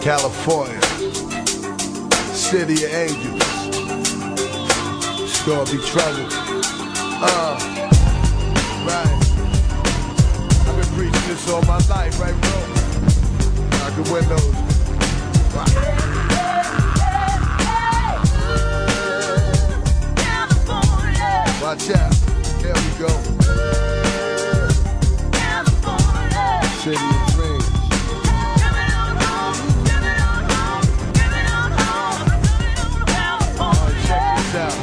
California, city of angels. It's gonna be trouble. Right. I've been preaching this all my life, right, bro? Out the windows. Wow. Watch out. There we go. City of dreams. Check this out.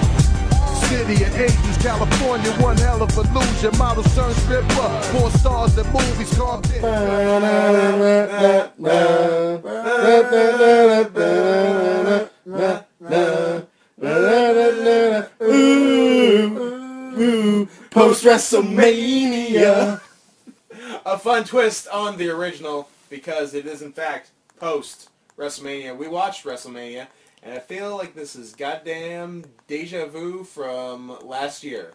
City of angels, California, one hell of illusion. Model sun stripper, 4 stars in movies called it. Post WrestleMania. A fun twist on the original, because it is in fact post WrestleMania. We watched WrestleMania, and I feel like this is goddamn deja vu from last year.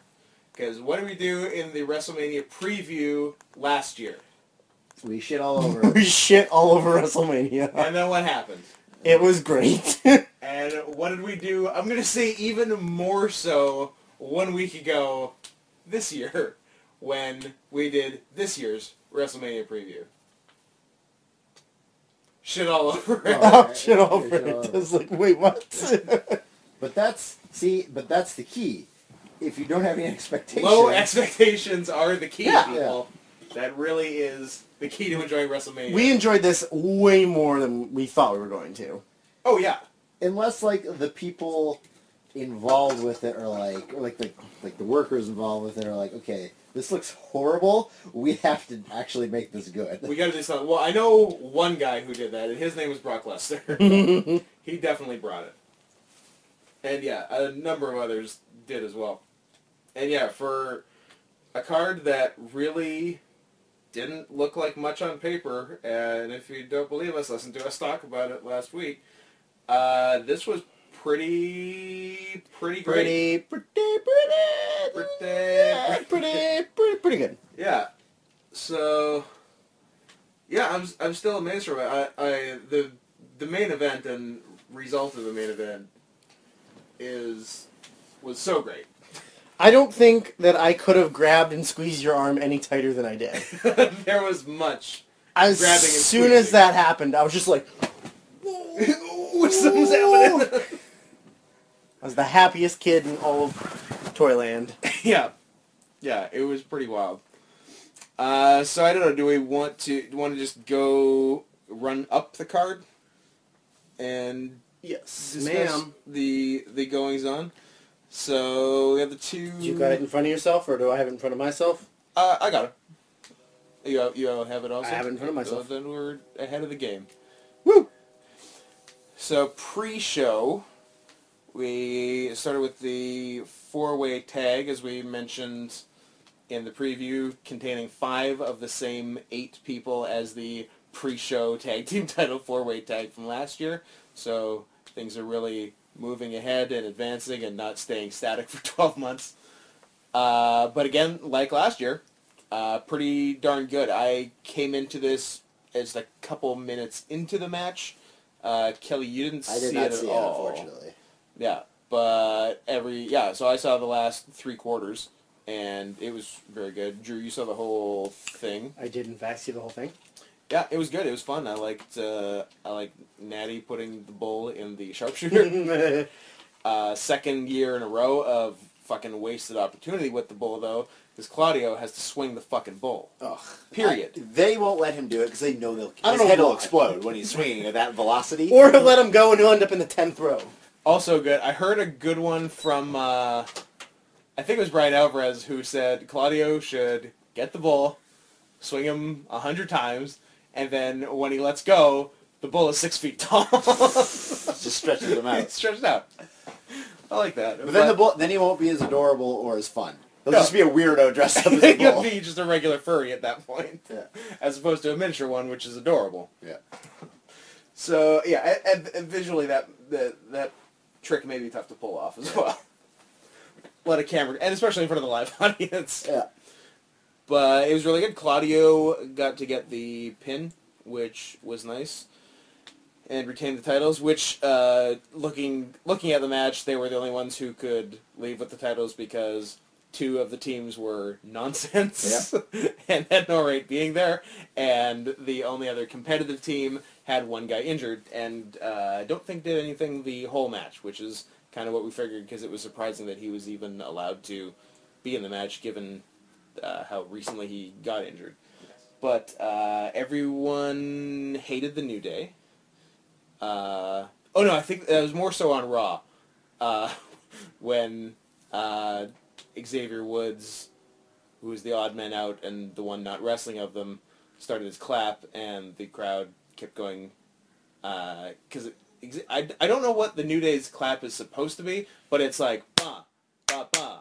Because what did we do in the WrestleMania preview last year? We shit all over. We shit all over WrestleMania. And then what happened? It was great. And what did we do? I'm going to say even more so 1 week ago this year when we did this year's WrestleMania preview. Shit all over it. Oh, shit all over it. I was like, wait, what? But that's the key. If you don't have any expectations... Low expectations are the key, Yeah. people. That really is the key to enjoying WrestleMania. We enjoyed this way more than we thought we were going to. Oh, yeah. Unless, like, the people involved with it are like the workers involved with it are like, okay, this looks horrible. We have to actually make this good. We gotta do something. Well, I know one guy who did that, and his name was Brock Lesnar. He definitely brought it. And yeah, a number of others did as well. And yeah, for a card that really didn't look like much on paper, and if you don't believe us, listen to us talk about it last week, this was pretty great. Pretty good. Yeah. So, yeah, I'm still amazed from it. The main event and result of the main event was so great. I don't think that I could have grabbed and squeezed your arm any tighter than I did. There was much As grabbing and soon as squeezing. that happened, I was just like, Something's happening. I was the happiest kid in all of Toyland. Yeah, it was pretty wild. So I don't know. Do we want to just go run up the card and Yes, discuss ma'am. the goings on? So we have the two. You got it in front of yourself, or do I have it in front of myself? I got it. You have it also? I have it in front of myself. So then we're ahead of the game. Woo! So pre-show, we started with the 4-way tag, as we mentioned in the preview, containing 5 of the same 8 people as the pre-show tag team title 4-way tag from last year. So things are really moving ahead and advancing and not staying static for 12 months. But again, like last year, pretty darn good. I came into this as a couple minutes into the match. Kelly, you didn't I did see not it see at it, all. unfortunately. Yeah, but so I saw the last 3 quarters, and it was very good. Drew, you saw the whole thing. I did, in fact, see the whole thing. Yeah, it was good. It was fun. I liked Natty putting the bull in the sharpshooter. Second year in a row of fucking wasted opportunity with the bull, though, because Claudio has to swing the fucking bull. Ugh. Period. They won't let him do it because they know I don't his know head will why. explode when he's swinging at that velocity. Or he'll let him go and he'll end up in the 10th row. Also good. I heard a good one from, I think it was Brian Alvarez, who said Claudio should get the bull, swing him 100 times, and then when he lets go, the bull is 6 feet tall. Just stretches him out. It's stretched out. I like that. But then then he won't be as adorable or as fun. He'll No. just be a weirdo dressed up as It a could bull. be just a regular furry at that point, Yeah. as opposed to a miniature one, which is adorable. Yeah. So yeah, and visually that trick may be tough to pull off as well. Let a camera, and especially in front of the live audience. Yeah. But it was really good. Claudio got to get the pin which was nice, and retained the titles. Which, looking at the match, they were the only ones who could leave with the titles because 2 of the teams were nonsense and had no right being there, and the only other competitive team had 1 guy injured, and I don't think did anything the whole match, which is kind of what we figured because it was surprising that he was even allowed to be in the match given how recently he got injured. But everyone hated the New Day. Oh no, I think that was more so on Raw when Xavier Woods, who was the odd man out and the one not wrestling of them, started his clap, and the crowd kept going, because I don't know what the New Day's clap is supposed to be, but it's like, ba, ba, ba,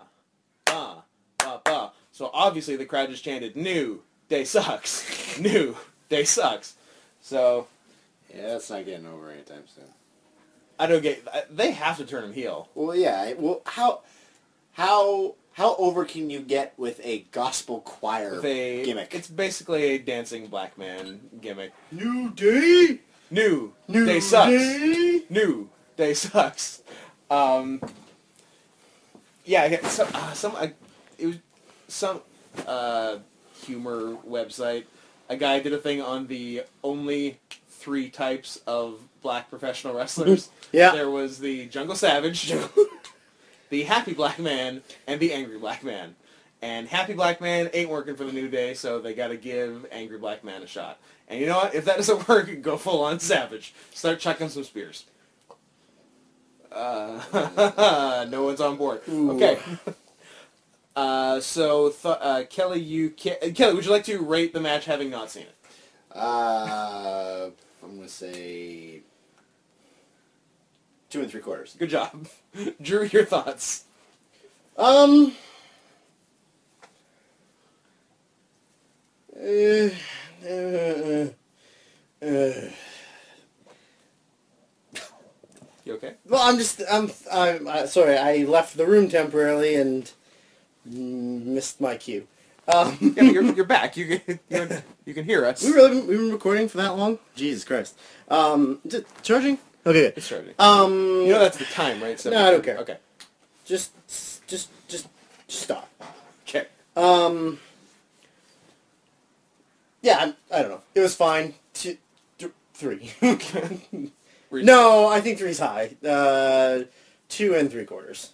ba, ba, ba. So obviously the crowd just chanted, New Day sucks, New Day sucks. So, Yeah, that's not getting over anytime soon. I don't get, they have to turn him heel. Well, yeah. Well, how over can you get with a gospel choir gimmick? It's basically a dancing black man gimmick. New Day? New New Day sucks. Day? New Day sucks. Yeah, it was some humor website. A guy did a thing on the only 3 types of black professional wrestlers. Yeah. There was the Jungle Savage, the Happy Black Man, and the Angry Black Man. And Happy Black Man ain't working for the New Day, so they gotta give Angry Black Man a shot. And you know what? If that doesn't work, go full on Savage. Start chucking some spears. No one's on board. Ooh. Okay. Kelly, Kelly, would you like to rate the match having not seen it? I'm gonna say 2 3/4. Good job. Drew, your thoughts. You okay? Well, I'm sorry, I left the room temporarily and missed my cue. Yeah, but you're back. You can hear us. We've been recording for that long? Jesus Christ. Is it charging? Okay, good. It's charging. You You know that's the time, right? No, I don't care. Okay. Just stop. Okay. Yeah, I don't know. It was fine. 3. Reason. No, I think 3's high. 2 3/4.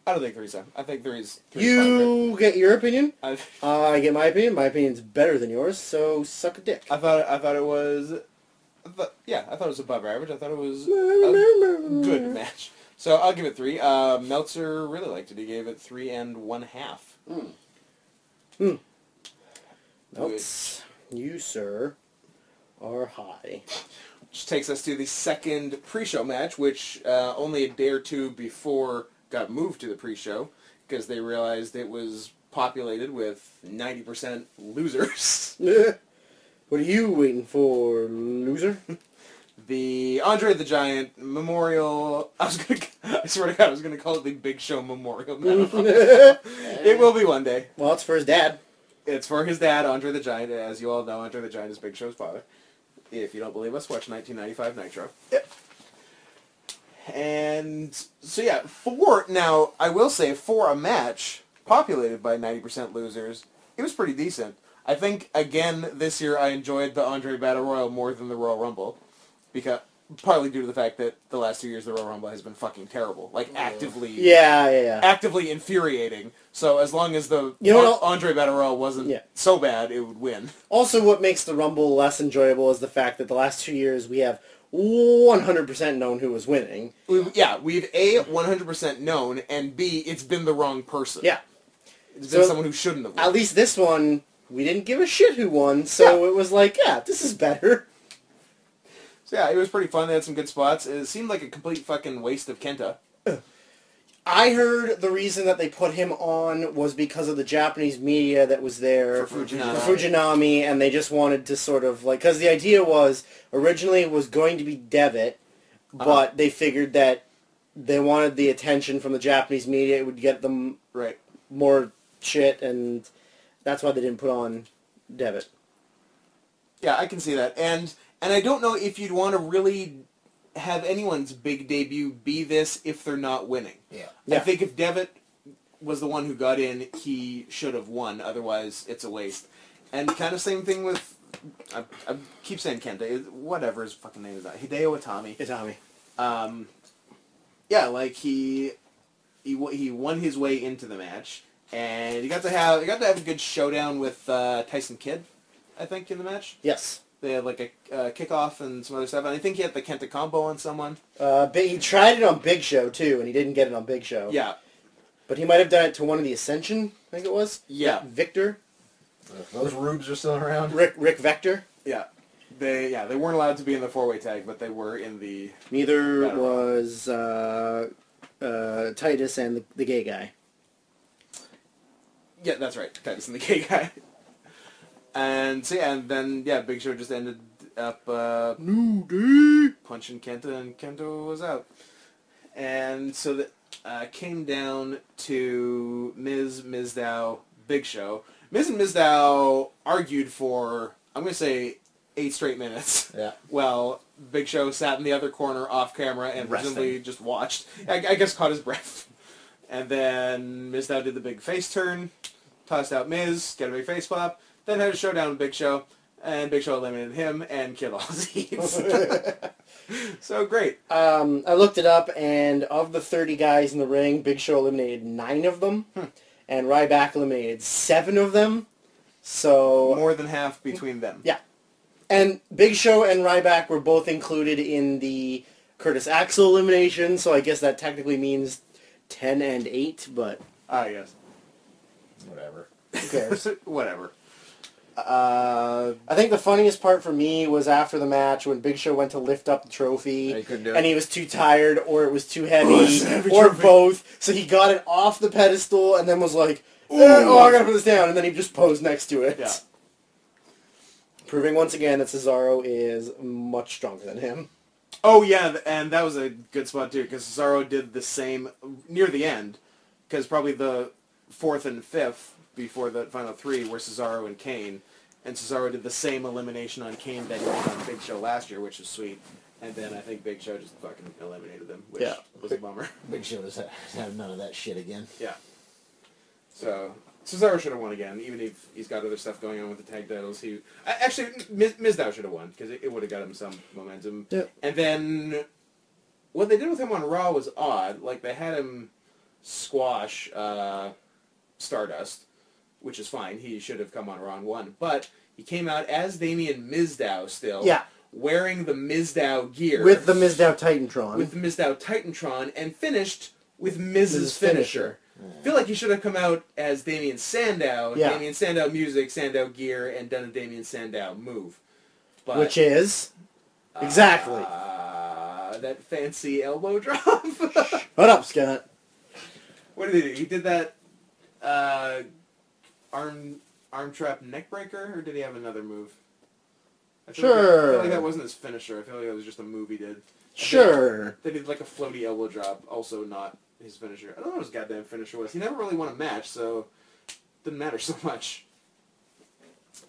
I don't think 3's on. I think 3's You get your opinion. fine. I get my opinion. My opinion's better than yours, so suck a dick. I thought it was. I thought it was above average. I thought it was a good match. So I'll give it 3. Meltzer really liked it. He gave it 3 1/2. Notes. You, sir, are high. Which takes us to the second pre-show match, which only a day or 2 before got moved to the pre-show because they realized it was populated with 90% losers. What are you waiting for, loser? The Andre the Giant Memorial. I swear to God, I was gonna call it the Big Show Memorial. It will be one day. Well, it's for his dad. It's for his dad, Andre the Giant. As you all know, Andre the Giant is Big Show's father. If you don't believe us, watch 1995 Nitro. Yep. And so yeah, now I will say for a match populated by 90% losers, it was pretty decent. I think again this year I enjoyed the Andre Battle Royal more than the Royal Rumble, because partly due to the fact that the last 2 years the Royal Rumble has been fucking terrible, like actively infuriating. So as long as the Andre Battle Royal wasn't so bad, it would win. Also, what makes the Rumble less enjoyable is the fact that the last 2 years we have 100% known who was winning. We've A, 100% known, and B, it's been the wrong person. Yeah. It's been someone who shouldn't have won. At least this one, we didn't give a shit who won, so it was like, yeah, this is better. So yeah, it was pretty fun. They had some good spots. It seemed like a complete fucking waste of Kenta. I heard the reason that they put him on was because of the Japanese media that was there For Fujinami. for Fujinami, and they just wanted to sort of like, because the idea was originally it was going to be Devitt, but they figured that they wanted the attention from the Japanese media. It would get them more shit, and that's why they didn't put on Devitt. Yeah, I can see that. And I don't know if you'd want to really have anyone's big debut be this if they're not winning. Yeah. I think if Devitt was the one who got in, he should have won. Otherwise, it's a waste. And kind of same thing with, I keep saying Kenta, whatever his fucking name is, Hideo Itami. Yeah, like he won his way into the match, and he got to have a good showdown with Tyson Kidd, I think, in the match. Yes. They had like a kickoff and some other stuff, and I think he had the Kenta combo on someone. But he tried it on Big Show too, and he didn't get it on Big Show. Yeah. But he might have done it to one of the Ascension, I think it was. Yeah. Victor. Those rubes are still around. Rick Vector. Yeah. They weren't allowed to be in the 4-way tag, but they were in the... Neither was Titus and the gay guy. Yeah, that's right. Titus and the gay guy. And so yeah, and then Big Show just ended up punching Kenta, and Kenta was out. And so that came down to Mizdow, Big Show. Miz and Mizdow argued for, I'm going to say, 8 straight minutes. Yeah. Well, Big Show sat in the other corner off camera and presumably just watched. I guess caught his breath. And then Mizdow did the big face turn, tossed out Miz, get a big face pop, then had a showdown with Big Show, and Big Show eliminated him and killed all his heats. So great. I looked it up, and of the 30 guys in the ring, Big Show eliminated 9 of them, and Ryback eliminated 7 of them. So more than half between them. Yeah. And Big Show and Ryback were both included in the Curtis Axel elimination, so I guess that technically means 10 and 8, but... Yes. Whatever. Who cares? Whatever. I think the funniest part for me was after the match when Big Show went to lift up the trophy, He couldn't do it. and he was too tired, or it was too heavy, or both, so he got it off the pedestal and then was like, oh, I gotta put this down, and then he just posed next to it. Yeah. Proving once again that Cesaro is much stronger than him. Oh, yeah, and that was a good spot, too, because Cesaro did the same near the end, because probably the 4th and 5th before the final 3 were Cesaro and Kane, and Cesaro did the same elimination on Kane that he did on Big Show last year, which was sweet. And then I think Big Show just fucking eliminated them, which was a bummer. Big Show does have none of that shit again. Yeah. So Cesaro should have won again, even if he's got other stuff going on with the tag titles. Actually, Mizdow should have won, because it would have got him some momentum. Yeah. And then what they did with him on Raw was odd. Like, they had him squash Stardust, which is fine. He should have come on Raw and won. But he came out as Damien Mizdow still. Yeah. Wearing the Mizdow gear. With the Mizdow Titantron. With the Mizdow Titantron, and finished with Miz's finisher. I feel like he should have come out as Damien Sandow, Yeah. Damien Sandow music, Sandow gear, and done a Damien Sandow move. But, Which is... Exactly. That fancy elbow drop. What up, Scott? What did he do? He did that arm trap neck breaker, or did he have another move? I feel like that wasn't his finisher. I feel like that was just a move he did. Sure. They did like a floaty elbow drop, also not his finisher. I don't know what his goddamn finisher was. He never really won a match, so it didn't matter so much.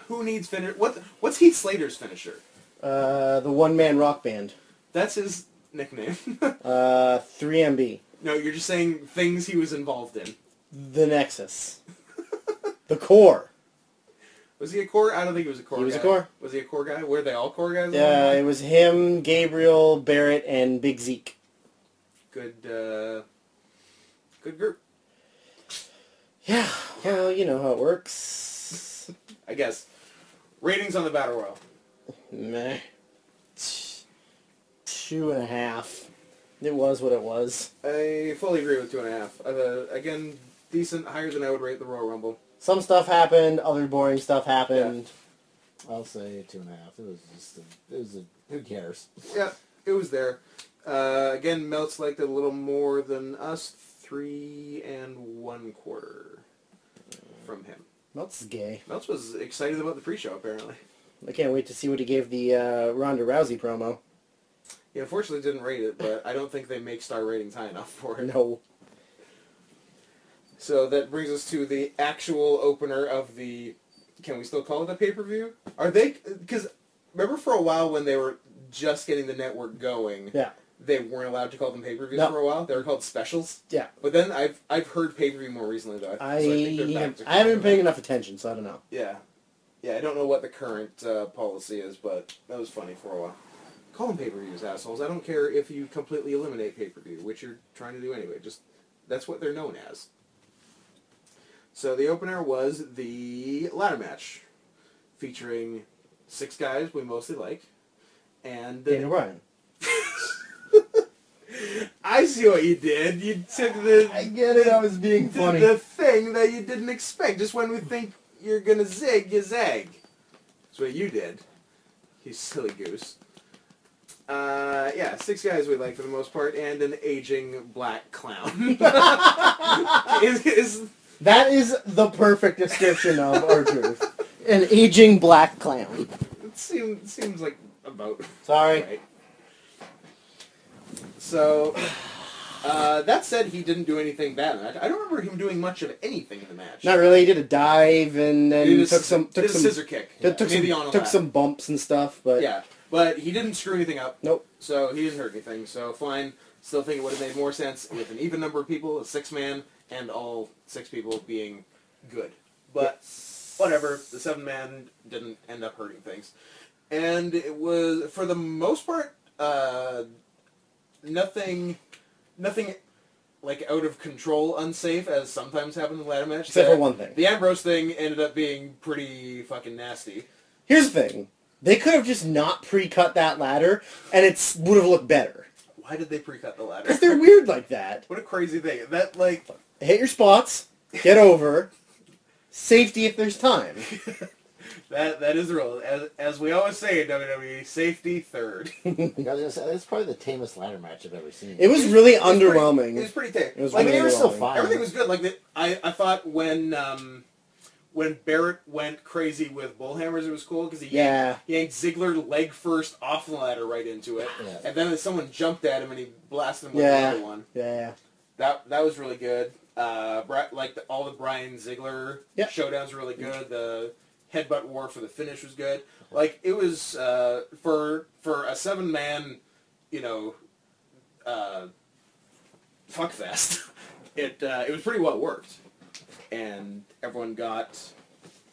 Who needs finisher? What's Heath Slater's finisher? The one-man rock band. That's his nickname. 3MB. No, you're just saying things he was involved in. The Nexus. The Core. Was he a core? I don't think he was a core guy. He was a core. Was he a core guy? Were they all core guys? Yeah, it was him, Gabriel, Barrett, and Big Zeke. Good group. Yeah, well, you know how it works. I guess. Ratings on the Battle Royal. Meh. 2.5. It was what it was. I fully agree with 2.5. Again, decent, higher than I would rate the Royal Rumble. Some stuff happened, other boring stuff happened. Yeah. I'll say 2.5. It was who cares? Yeah, it was there. Again, Meltz liked it a little more than us. 3 1/4 from him. Meltz is gay. Meltz was excited about the pre-show, apparently. I can't wait to see what he gave the Ronda Rousey promo. He unfortunately didn't rate it, but I don't think they make star ratings high enough for it. No. So that brings us to the actual opener of the... Can we still call it a pay-per-view? Are they... Because remember for a while when they were just getting the network going, Yeah. they weren't allowed to call them pay-per-views No. for a while. They were called specials. Yeah. But then I've heard pay-per-view more recently, though. So I think they're back to I haven't been paying calling enough attention, so I don't know. them. Yeah, I don't know what the current policy is, but that was funny for a while. Call them pay-per-views, assholes. I don't care if you completely eliminate pay-per-view, which you're trying to do anyway. Just, that's what they're known as. So the opener was the ladder match, featuring 6 guys we mostly like, and Daniel Bryan. I see what you did. You took the I get it. I was being funny. the thing that you didn't expect. Just when we think you're gonna zig, you zag. That's what you did. You silly goose. Yeah, 6 guys we like for the most part, and an aging black clown. That is the perfect description of R-Truth. An aging black clown. It seems like about Sorry. right. So, that said, he didn't do anything bad in the match. I don't remember him doing much of anything in the match. Not really. He did a dive and then He took some scissor kick. took some bumps and stuff, but Yeah, but he didn't screw anything up. Nope. So he didn't hurt anything. So fine. Still think it would have made more sense with an even number of people, a 6-man, and all 6 people being good. But whatever. The 7-man didn't end up hurting things, and it was for the most part nothing like out of control, unsafe, as sometimes happens in the ladder match. except for one thing. The Ambrose thing ended up being pretty fucking nasty. Here's the thing. They could have just not pre-cut that ladder, and it would have looked better. Why did they pre-cut the ladder? Because they're weird like that. What a crazy thing. That, like... Hit your spots, get over, safety if there's time. That is the rule. As we always say in WWE, safety third. That's probably the tamest ladder match I've ever seen. It was really underwhelming. It was pretty tame. It was Like, really it was still underwhelming. fine. everything was good. Like, I thought when Barrett went crazy with bullhammers, it was cool because he yanked Ziggler leg first off the ladder right into it, Yeah. and then someone jumped at him and he blasted him with Yeah. another one. Yeah. That was really good. All the Bryan Ziggler Yep. showdowns were really good. The headbutt war for the finish was good. Like, it was for a 7-man, fuckfest. It was pretty well worked, and everyone got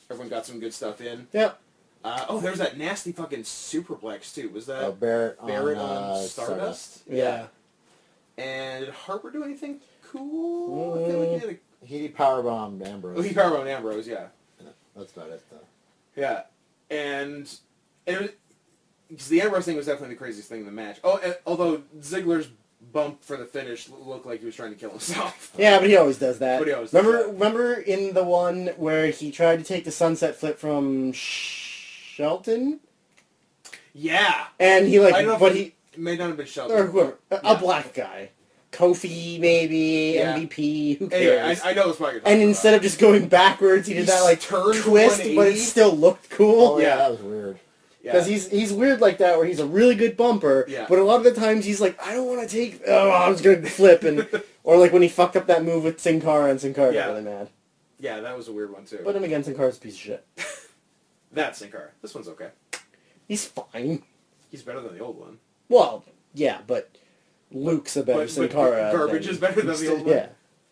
some good stuff in. Yep. There was that nasty fucking superplex too. Was that Barrett on Stardust? Yeah. And did Harper do anything cool? I feel like he did. He powerbombed Ambrose. He powerbombed Ambrose, yeah. That's about it, though. Yeah, and it was, because the Ambrose thing was definitely the craziest thing in the match. Oh, although Ziggler's bump for the finish looked like he was trying to kill himself. Yeah, but he always does that. But he always does that. Remember in the one where he tried to take the sunset flip from Shelton? Yeah. And he I don't know if he it may not have been Shelton. or whoever, Yeah. a black guy. Kofi, maybe, Yeah. MVP, who Anyway, cares? I know this part you're talking And instead about. of just going backwards, he did He that like turned twist, but it 180. still looked cool. Oh, yeah, Yeah. that was weird. Yeah. Because he's weird like that, where he's a really good bumper, Yeah. but a lot of the times he's like, I don't want to take, I was going to flip, and or like when he fucked up that move with Sin Cara, and Sin Cara got Yeah. really mad. Yeah, that was a weird one too. But then again, Sin Cara's a piece of shit. That's Sin Cara. This one's okay. He's fine. He's better than the old one. Well, yeah, but Luke's a better Sin Cara. Garbage than- is better than the old one. Yeah.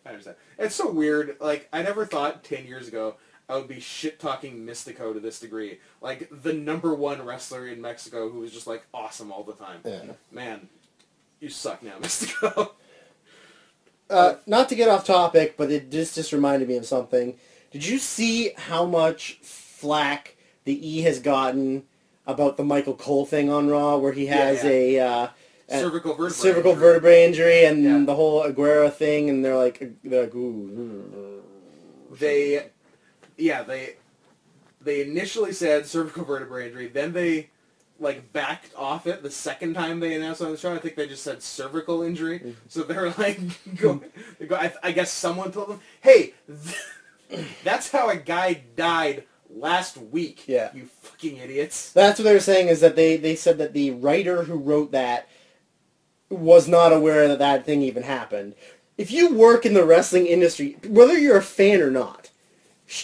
I understand. It's so weird. Like, I never thought 10 years ago I would be shit-talking Mystico to this degree. Like, the #1 wrestler in Mexico who was just, like, awesome all the time. Yeah. Man, you suck now, Mystico. Not to get off topic, but it just reminded me of something. Did you see how much flack the E has gotten about the Michael Cole thing on Raw, where he has a cervical vertebrae injury and Yeah. the whole Aguero thing, and they're like ooh. They initially said cervical vertebrae injury, then they like backed off it the second time they announced on the show. I think they just said cervical injury. So they're like, I guess someone told them, hey, that's how a guy died last week. Yeah. You fucking idiots. That's what they were saying, is that they said that the writer who wrote that was not aware that that thing even happened. If you work in the wrestling industry, whether you're a fan or not,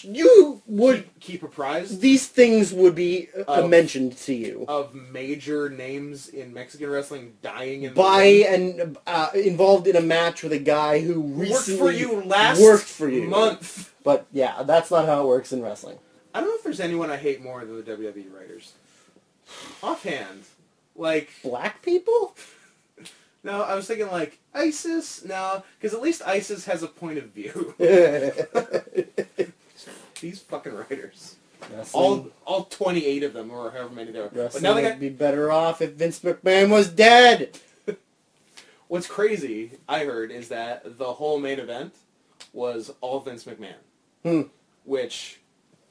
you would... keep apprised These things would be Of- mentioned to you. of major names in Mexican wrestling dying in By the ring. and involved in a match with a guy who Worked recently for you last worked for you. month. But yeah, that's not how it works in wrestling. I don't know if there's anyone I hate more than the WWE writers. Offhand. Like, Black people? no, I was thinking like ISIS. No, because at least ISIS has a point of view. These fucking writers. All 28 of them, or however many there are. But Wrestling now they would got... be better off if Vince McMahon was dead. What's crazy, I heard, is that the whole main event was all Vince McMahon. Which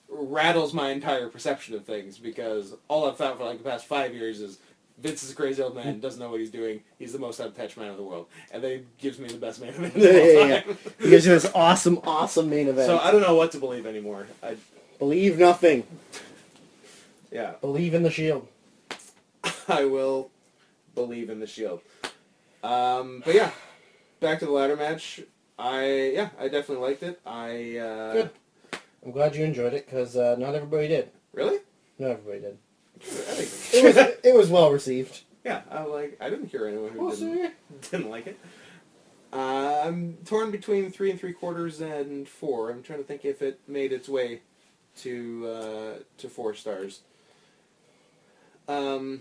rattles my entire perception of things, because all I've thought for like the past 5 years is Vince is a crazy old man, doesn't know what he's doing, he's the most out-of-touch man in the world. And then he gives me the best main event of all time. He gives you this awesome, awesome main event. So I don't know what to believe anymore. Believe nothing. Yeah. Believe in the Shield. I will believe in the Shield. But yeah, back to the ladder match. I definitely liked it. Good. I'm glad you enjoyed it, because not everybody did. Really? Not everybody did. I think, It was well received. yeah, I didn't hear anyone who We'll see. didn't like it. I'm torn between 3 3/4 and 4. I'm trying to think if it made its way to 4 stars. I'll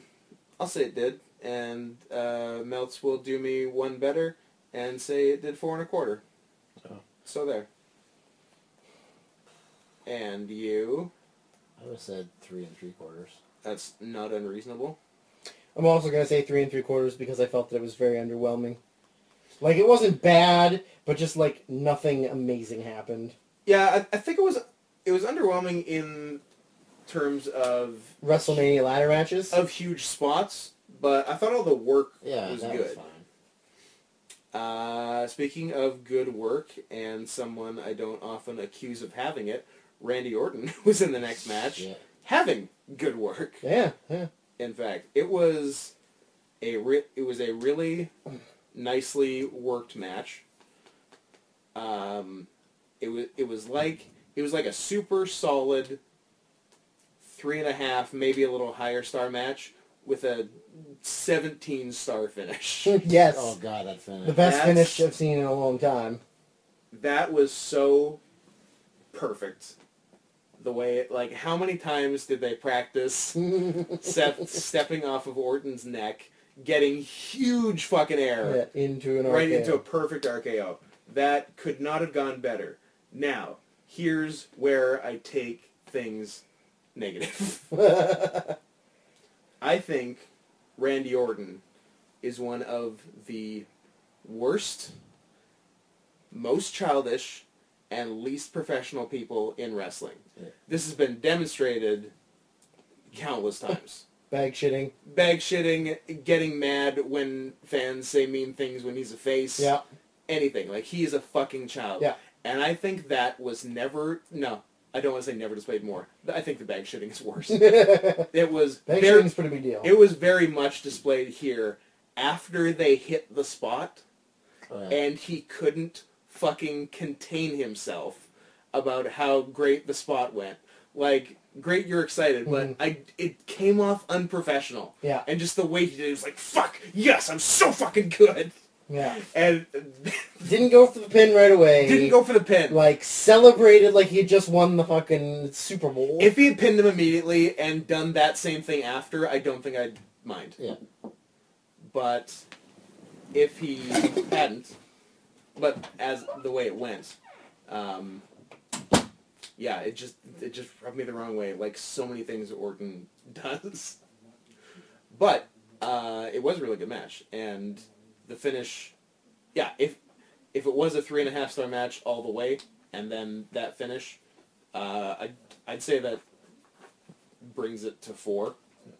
say it did, and Melts will do me one better and say it did 4 1/4. Oh. So there. And you? I would have said 3 3/4. That's not unreasonable. I'm also going to say 3 3/4 because I felt that it was very underwhelming. Like, it wasn't bad, but just, like, nothing amazing happened. Yeah, I think it was underwhelming in terms of WrestleMania ladder matches? of huge spots, but I thought all the work Yeah, was that good. was fine. Speaking of good work, and someone I don't often accuse of having it, Randy Orton was in the next match, Yeah. having good work. Yeah. In fact, it was a really nicely worked match. It was like a super solid 3.5, maybe a little higher star match with a 17-star finish. Yes. Oh god, that finish. The best That's- finish I've seen in a long time. That was so perfect. The way like, how many times did they practice stepping off of Orton's neck, getting huge fucking air Yeah, into an right RKO. into a perfect RKO? That could not have gone better. Now, here's where I take things negative. I think Randy Orton is one of the worst, most childish, and least professional people in wrestling. Yeah. This has been demonstrated countless times. Bag shitting. Bag shitting, getting mad when fans say mean things when he's a face. Yeah. Anything. Like, he is a fucking child. Yeah. And I think that was never... No, I don't want to say never displayed more. I think the bag shitting is worse. Bag It was shitting's a pretty big deal. it was very much displayed here after they hit the spot, Oh, yeah. and he couldn't fucking contain himself about how great the spot went. Like, great, you're excited, but it came off unprofessional. Yeah. And just the way he did it was like, fuck, yes, I'm so fucking good. Yeah. And Didn't go for the pin right away. didn't go for the pin. Like, celebrated like he had just won the fucking Super Bowl. If he had pinned him immediately and done that same thing after, I don't think I'd mind. Yeah. But if he hadn't, but as the way it went, yeah, it just rubbed me the wrong way, like so many things that Orton does. But it was a really good match, and the finish, yeah, if it was a 3.5-star match all the way, and then that finish, I'd say that brings it to 4.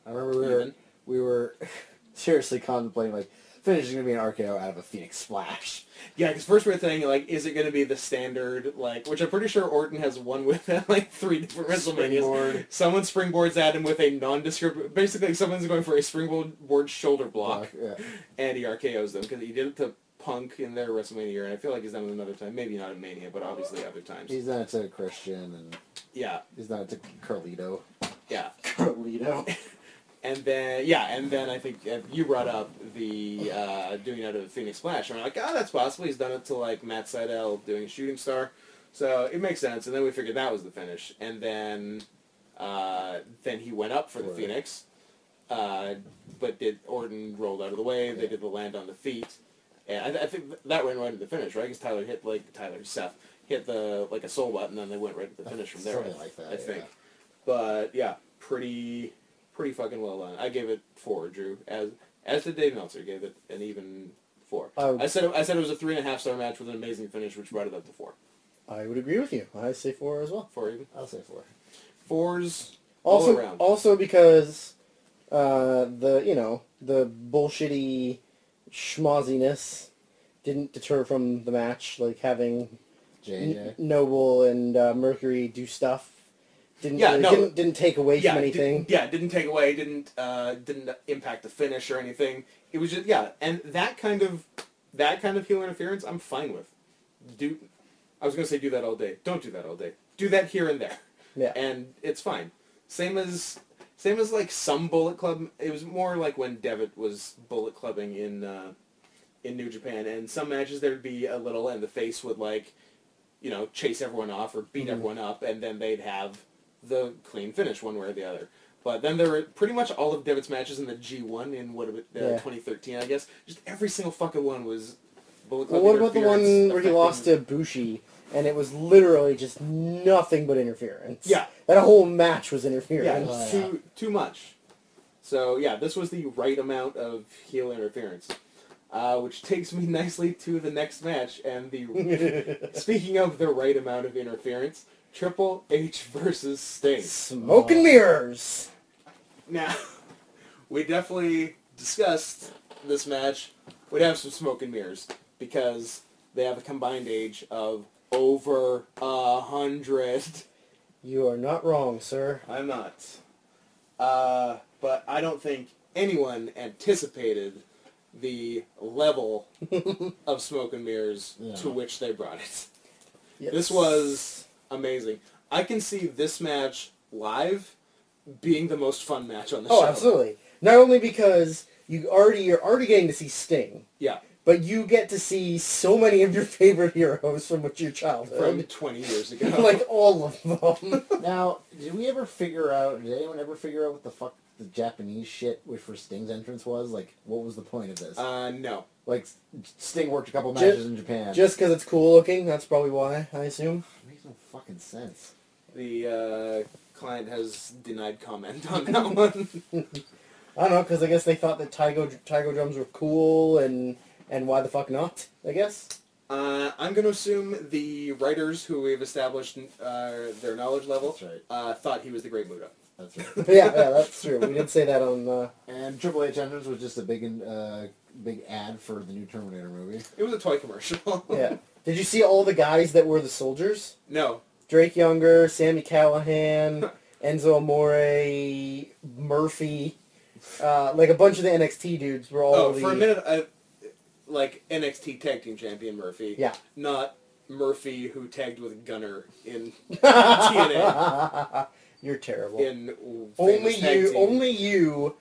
I remember we were seriously contemplating, like, finish is going to be an RKO out of a Phoenix Splash. Yeah, because first we were thinking, like, is it going to be the standard, like, which I'm pretty sure Orton has won with at, like, 3 different WrestleManias. Springboard. Someone springboards at him with a nondescript, basically someone's going for a springboard shoulder block, Yeah. and he RKOs them, because he did it to Punk in their WrestleMania year, and I feel like he's done it another time. Maybe not at Mania, but obviously other times. He's done it to Christian, and Yeah, he's done it to Carlito. yeah. Carlito. And then I think you brought up the doing out of Phoenix Splash. And I'm like, oh, that's possible. He's done it to like Matt Sydal doing Shooting Star, so it makes sense. And then we figured that was the finish. And then he went up for the Phoenix, but Orton rolled out of the way. They did the land on the feet, and I think that went right to the finish, right? Because Seth hit the like a soul button, and then they went right to the finish from there. Something like that, I think. yeah. But yeah, pretty fucking well done. I gave it 4, Drew. As did Dave Meltzer, gave it an even 4. I said it was a 3.5-star match with an amazing finish, which brought it up to 4. I would agree with you. I say 4 as well. 4 even. I'll say 4. 4's all around. Also because the bullshitty schmozziness didn't deter from the match, like having Noble and Mercury do stuff. Didn't take away from anything. Didn't take away, didn't impact the finish or anything. It was just and that kind of heel interference I'm fine with. I was gonna say do that all day. Don't do that all day. Do that here and there. Yeah. And it's fine. Same as like some Bullet Club. It was more like when Devitt was Bullet Clubbing in New Japan, and some matches there'd be a little, and the face would like, chase everyone off or beat everyone up, and then they'd have the clean finish one way or the other. But then there were pretty much all of Devitt's matches in the G1 in 2013, I guess. Just every single fucking one was Bullet Club. Well, what about the one where he lost to Bushi, and it was literally just nothing but interference? Yeah. That whole match was interference. Yeah, too much. So yeah, this was the right amount of heel interference. Which takes me nicely to the next match, and speaking of the right amount of interference, Triple H versus Sting. Smoke and mirrors! Now, we definitely discussed this match would have some smoke and mirrors, because they have a combined age of over 100. You are not wrong, sir. I'm not. But I don't think anyone anticipated the level of smoke and mirrors to which they brought it. Yes. This was amazing. I can see this match live being the most fun match on the show. Oh, absolutely. Not only because you're already getting to see Sting. Yeah. But you get to see so many of your favorite heroes from your childhood. From 20 years ago. Like all of them. Now, did anyone ever figure out what the fuck the Japanese shit for Sting's entrance was? Like, what was the point of this? No. Like, Sting worked a couple matches in Japan. Just because it's cool looking, that's probably why, I assume. It makes no fucking sense. The client has denied comment on that one. I don't know, because I guess they thought that Taigo drums were cool, and why the fuck not, I guess? I'm going to assume the writers who we've established their knowledge level thought he was the Great Muta. That's right. yeah, that's true. We did say that on... And Triple H entrance was just a big ad for the new Terminator movie. It was a toy commercial. Yeah. Did you see all the guys that were the soldiers? No. Drake Younger, Sami Callihan, Enzo Amore, Murphy, like a bunch of the NXT dudes were all... Oh, for a minute, like NXT Tag Team Champion Murphy. Yeah. Not Murphy who tagged with Gunner in TNA. You're terrible. Only you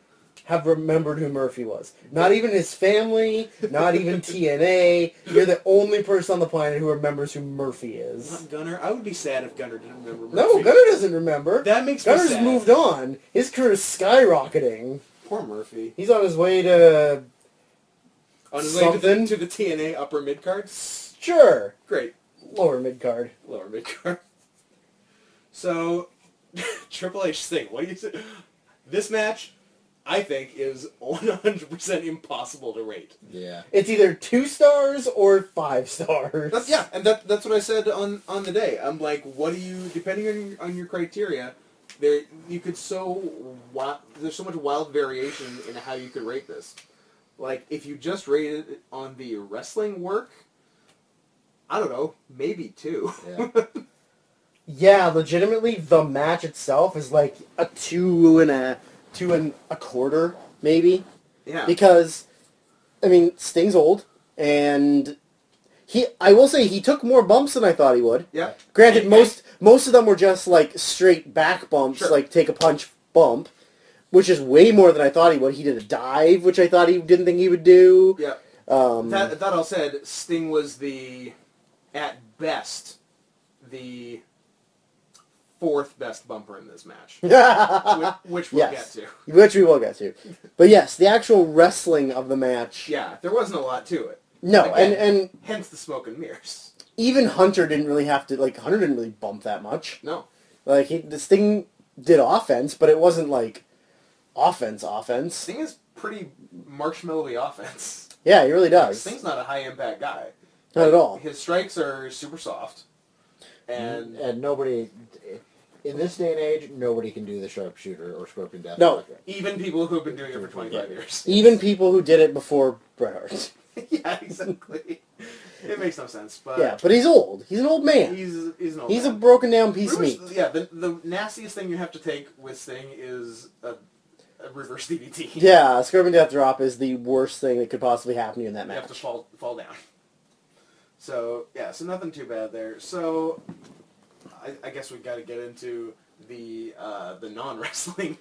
have remembered who Murphy was. Not even his family, not even TNA. You're the only person on the planet who remembers who Murphy is. Not Gunner. I would be sad if Gunner didn't remember Murphy. No, Gunner doesn't remember. That makes me sad. Gunner's moved on. His career is skyrocketing. Poor Murphy. He's on his way to... On his way to the TNA upper mid-card? Sure. Great. Lower mid-card. Lower mid-card. So... Triple H Sting. What do you say? This match, I think, is 100% impossible to rate. Yeah. It's either 2 stars or 5 stars. That's what I said on the day. I'm like, what do you, depending on your criteria, there's so much wild variation in how you could rate this. Like, if you just rated it on the wrestling work, I don't know, maybe 2. Yeah. Yeah, legitimately, the match itself is like a 2 and a quarter, maybe. Yeah. Because, I mean, Sting's old, And I will say he took more bumps than I thought he would. Yeah. Granted, most of them were just like straight back bumps, Sure. like take a punch bump, which is way more than I thought he would. He did a dive, which I thought he didn't think he would do. Yeah. That all said, Sting was at best, the fourth best bumper in this match, which we'll get to. Which we will get to. But yes, the actual wrestling of the match. Yeah, there wasn't a lot to it. No, Again, and hence the smoke and mirrors. even Hunter didn't really have to, like, Hunter didn't really bump that much. No. Like, this thing did offense, but it wasn't, like, offense. Sting is pretty marshmallowy offense. Yeah, he really does. Sting's not a high-impact guy. Not at all. His strikes are super soft. And nobody, in this day and age, nobody can do the sharpshooter or scorpion death. No. even people who have been doing it for 25 years. Even people who did it before Bret Hart. Yeah, exactly. It makes no sense, but Yeah, but he's old. He's an old man. he's an old He's a man. broken down piece of Pretty meat. much, yeah, the nastiest thing you have to take with Sting is a reverse DDT. Yeah, a Scorpion Death Drop is the worst thing that could possibly happen to you in that You match. have to fall down. So yeah, so nothing too bad there. So I guess we got to get into the non-wrestling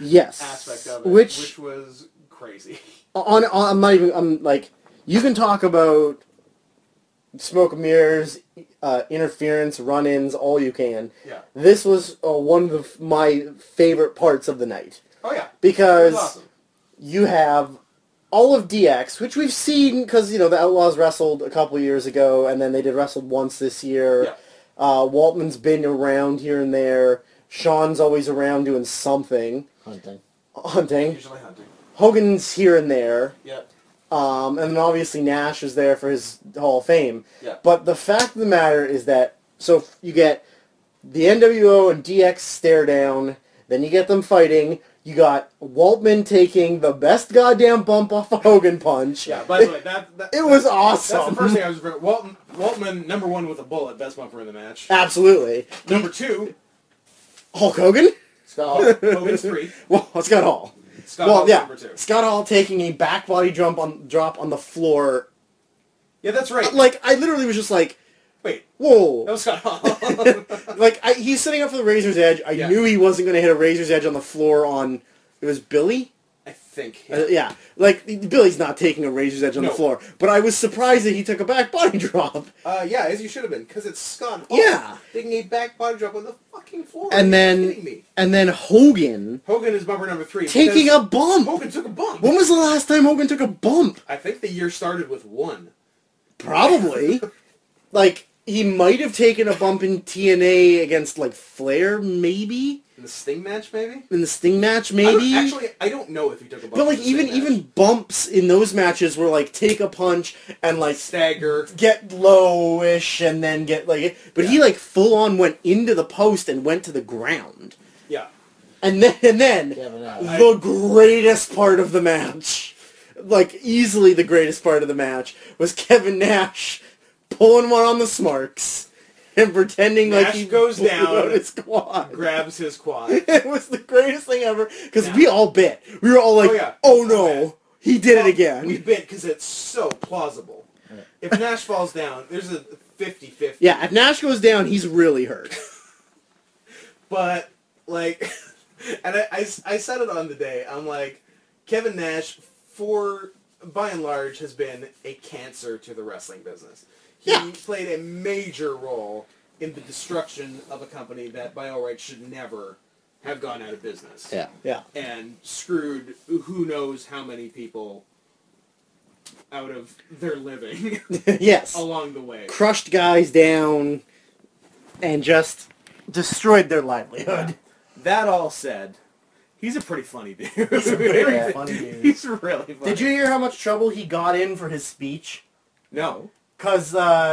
Yes. aspect of it, Which which was crazy. I'm not even. I'm like, you can talk about smoke and mirrors, interference, run-ins, all you can. Yeah. This was one of my favorite parts of the night Oh yeah. because It was awesome. you have all of DX, which we've seen because the Outlaws wrestled a couple years ago, and then they did wrestled once this year. Yeah. Waltman's been around here and there. Sean's always around doing something. Hunting. Usually hunting. Hogan's here and there. Yeah. And then obviously Nash is there for his Hall of Fame. Yeah. But the fact of the matter is that, so you get the NWO and DX stare down, then you get them fighting, you got Waltman taking the best goddamn bump off a Hogan punch. Yeah. By the way, It was awesome. That's the first thing I was referring. Waltman, number one with a bullet, best bumper in the match. Absolutely. Number two, Hulk Hogan? Scott Hall. Hogan's three. Well, Scott Hall. Scott Hall's yeah. number two. Scott Hall taking a back body drop on the floor. Yeah, that's right. Like, I literally was just like, Wait, whoa. that was Scott Hall. Like, he's sitting up for the Razor's Edge. I knew he wasn't going to hit a Razor's Edge on the floor on... It was Billy? I think. Yeah. Like, Billy's not taking a Razor's Edge on the No. floor. But I was surprised that he took a back body drop. Yeah, as you should have been, because it's Scott Hall Yeah. taking a back body drop on the fucking floor. And Are you kidding then... me? And then Hogan... Hogan is bumper number three. Taking because a bump! Hogan took a bump. When was the last time Hogan took a bump? I think the year started with one. Probably. Like, he might have taken a bump in TNA against, like, Flair, maybe? In the Sting match, maybe? In the Sting match, maybe? I don't know if he took a bump. But, like, in the Sting even match. bumps in those matches were, like, take a punch and, like, Stagger. get lowish and then get, like... But he, like, full-on went into the post and went to the ground. Yeah. And then Kevin Nash. the greatest part of the match, like, easily the greatest part of the match, was Kevin Nash pulling one on the Smarks and pretending like Nash he goes blew down, out his quad. Grabs his quad. It was the greatest thing ever, because Yeah. we all bit. We were all like, Oh, yeah. oh no, he did it again. We bit because it's so plausible. If Nash falls down, there's a 50-50. Yeah, if Nash goes down, he's really hurt. But, like, and I said it on the day, I'm like, Kevin Nash, by and large, has been a cancer to the wrestling business. He Yeah. played a major role in the destruction of a company that, by all rights, should never have gone out of business. Yeah. And screwed who knows how many people out of their living Yes. along the way. Crushed guys down and just destroyed their livelihood. That all said, he's a pretty funny dude. He's a very funny dude. He's really funny. Did you hear how much trouble he got in for his speech? No. Because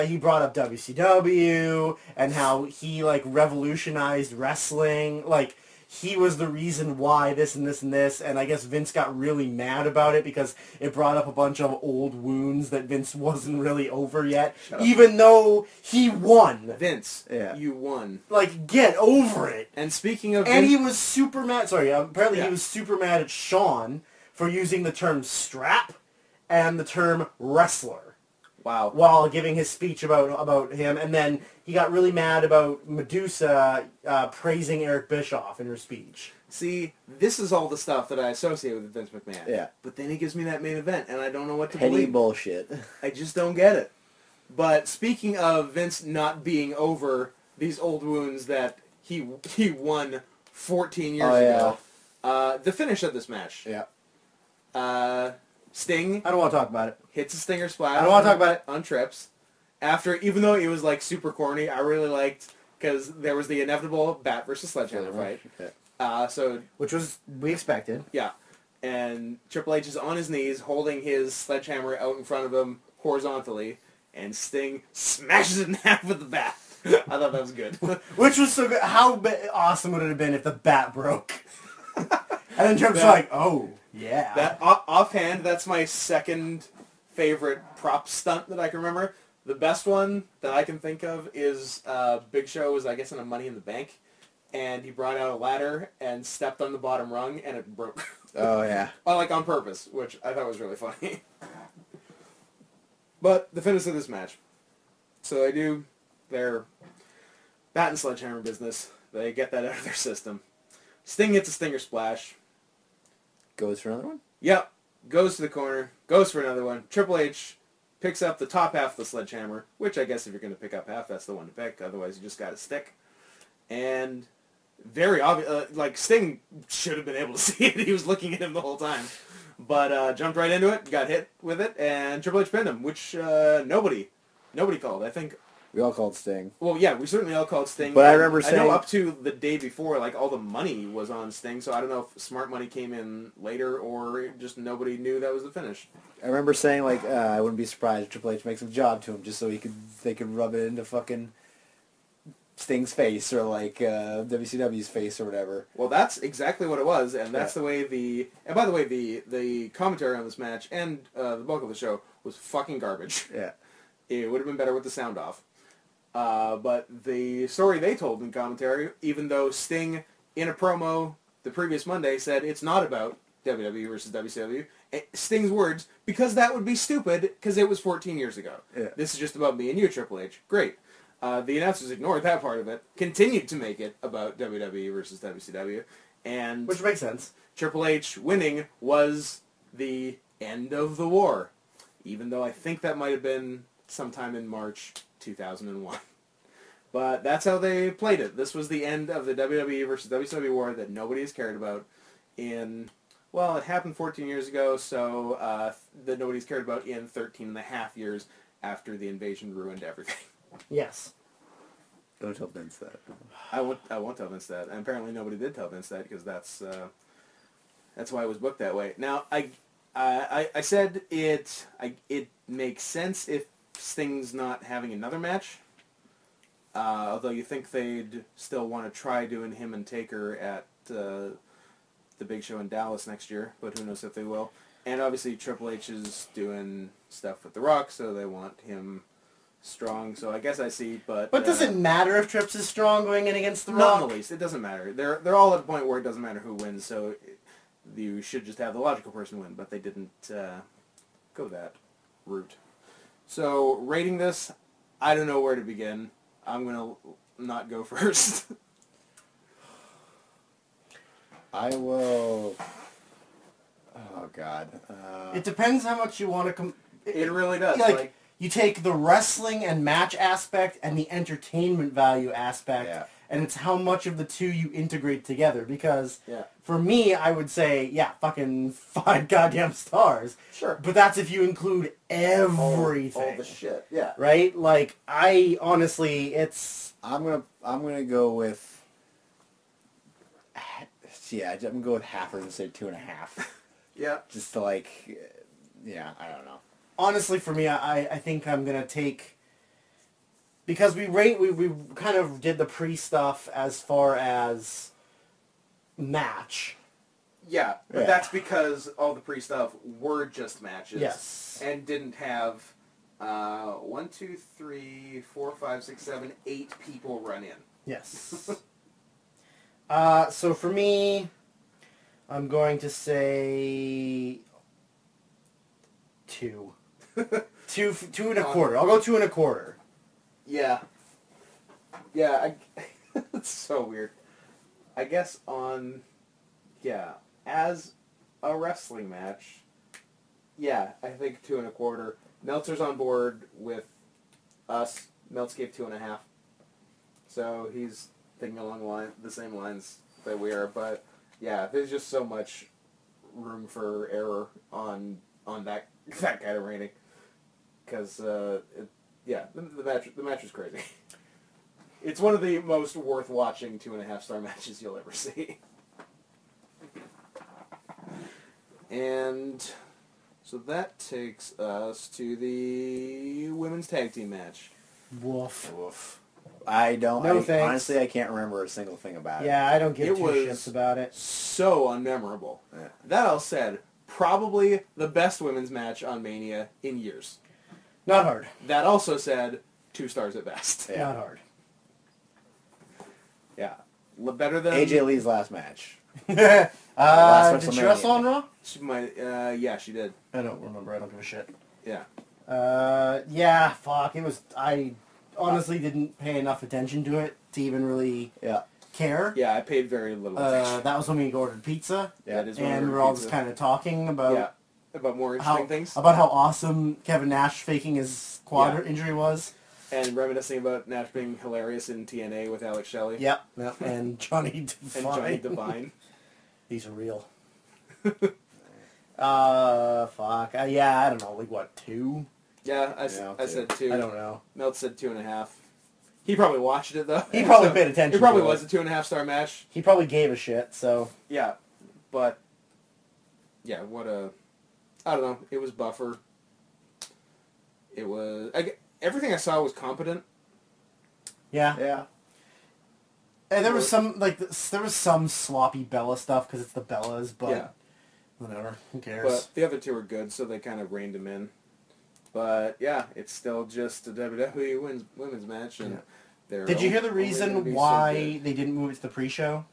he brought up WCW and how he, like, revolutionized wrestling. Like, he was the reason why this and this and this. And I guess Vince got really mad about it because it brought up a bunch of old wounds that Vince wasn't really over yet. Shut up. Even though he won. Vince, Yeah. you won. Like, get over it. And speaking of And Vince, he was super mad. Sorry, apparently Yeah. he was super mad at Sean for using the term strap and the term wrestler Wow. while giving his speech about him, and then he got really mad about Medusa praising Eric Bischoff in her speech. See, this is all the stuff that I associate with Vince McMahon. Yeah. But then he gives me that main event, and I don't know what to Petty believe. bullshit. I just don't get it. But speaking of Vince not being over these old wounds that he won 14 years ago, the finish of this match. Yeah. Sting I don't want to talk about it. hits a stinger splash. I don't want to talk about it. On Trips. After, even though it was like super corny, I really liked because there was the inevitable bat versus sledgehammer fight. Okay. Which was we expected. Yeah, and Triple H is on his knees holding his sledgehammer out in front of him horizontally, and Sting smashes it in half with the bat. I thought that was good. Which was so good. How awesome would it have been if the bat broke? And then Trips like, oh, yeah. That offhand, that's my second favorite prop stunt that I can remember. The best one that I can think of is Big Show was, I guess, in a Money in the Bank, and he brought out a ladder and stepped on the bottom rung, and it broke. Oh, yeah. Well, like on purpose, which I thought was really funny. But the finish of this match. So they do their bat and sledgehammer business. They get that out of their system. Sting hits a stinger splash. Goes for another one? Yep. Goes to the corner. Goes for another one. Triple H picks up the top half of the sledgehammer, which I guess if you're going to pick up half, that's the one to pick. Otherwise, you just got a stick. And very obvious, like Sting should have been able to see it. He was looking at him the whole time. But jumped right into it, got hit with it, and Triple H pinned him, which nobody called. I think. We all called Sting. Well, yeah, we certainly all called Sting. But I remember saying... I know up to the day before, like, all the money was on Sting, so I don't know if smart money came in later or just nobody knew that was the finish. I remember saying, like, I wouldn't be surprised if Triple H makes a job to him just so they could rub it into fucking Sting's face or, like, WCW's face or whatever. Well, that's exactly what it was, and that's the way the... And by the way, the commentary on this match and the bulk of the show was fucking garbage. Yeah. It would have been better with the sound off. But the story they told in commentary, even though Sting, in a promo the previous Monday, said it's not about WWE versus WCW, Sting's words, because that would be stupid, because it was 14 years ago. Yeah. This is just about me and you, Triple H. Great. The announcers ignored that part of it, continued to make it about WWE versus WCW, and... Which makes sense. Triple H winning was the end of the war, even though I think that might have been sometime in March 2001. But that's how they played it. This was the end of the WWE versus WCW war that nobody has cared about well, it happened 14 years ago, so that nobody's cared about in 13 and a half years after the invasion ruined everything. Yes. Don't tell Vince that. I won't tell Vince that. And apparently nobody did tell Vince that because that's why it was booked that way. Now, I said it makes sense if Sting's not having another match. Although you think they'd still want to try doing him and Taker at the Big Show in Dallas next year, but who knows if they will. And obviously Triple H is doing stuff with The Rock, so they want him strong. So I guess I see, but... But does it matter if Trips is strong going in against The Rock? Not in the least. It doesn't matter. They're all at a point where it doesn't matter who wins, so you should just have the logical person win, but they didn't go that route. So, rating this, I don't know where to begin. I'm going to not go first. I will... Oh, God. It depends how much you want to... It really does. Like, you take the wrestling and match aspect and the entertainment value aspect, and it's how much of the two you integrate together. Because for me, I would say, fucking 5 goddamn stars. Sure. But that's if you include everything. All the shit. Yeah. Right? Like, I honestly, it's... I'm gonna go with... Yeah, I'm gonna go with half or say 2.5. Yeah. Just to like... Yeah, I don't know. Honestly, for me, I think I'm going to take... Because we kind of did the pre-stuff as far as match. Yeah, but that's because all the pre-stuff were just matches. Yes. And didn't have 1, 2, 3, 4, 5, 6, 7, 8 people run in. Yes. So for me, I'm going to say 2. 2.25. I'll go 2.25. Yeah. Yeah, it's so weird. I guess as a wrestling match, yeah, I think 2.25. Meltzer's on board with us. Meltz gave 2.5. So he's thinking along the same lines that we are. But yeah, there's just so much room for error on that kind of rating. Because the match was crazy. It's one of the most worth watching 2.5-star matches you'll ever see. And so that takes us to the women's tag team match. Woof. Oof. I don't. No thanks. Honestly, I can't remember a single thing about it. Yeah, I don't give It two was shits about it. So unmemorable. Yeah. That all said, probably the best women's match on Mania in years. Not hard. That also said, 2 stars at best. Yeah. Not hard. Yeah. Better than... AJ Lee's last match. Did WrestleMania. she wrestle on Raw? She might, yeah, she did. I don't remember. I don't give a shit. Yeah. Yeah, fuck. It was... I honestly didn't pay enough attention to it to even really care. Yeah, I paid very little attention. That was when we ordered pizza. Yeah, it is when And we we're all ordered just pizza. kind of talking about... About more interesting things. About how awesome Kevin Nash faking his quad injury was. And reminiscing about Nash being hilarious in TNA with Alex Shelley. Yep. And Johnny Devine. And Johnny Devine. These are real. Fuck. Yeah, I don't know. Like, what, 2? Yeah, I said 2. I don't know. Melt said 2.5. He probably watched it, though. He probably paid attention It probably to was a 2.5-star match. He probably gave a shit, so... Yeah, but... Yeah, what a... I don't know. It was buffer. It was... everything I saw was competent. Yeah. Yeah. And there was some, like, there was some sloppy Bella stuff, because it's the Bellas, but... Yeah. Whatever. Who cares? But the other 2 were good, so they kind of reined them in. But, yeah, it's still just a WWE women's match, and... Did you hear the reason why they didn't move it to the pre-show?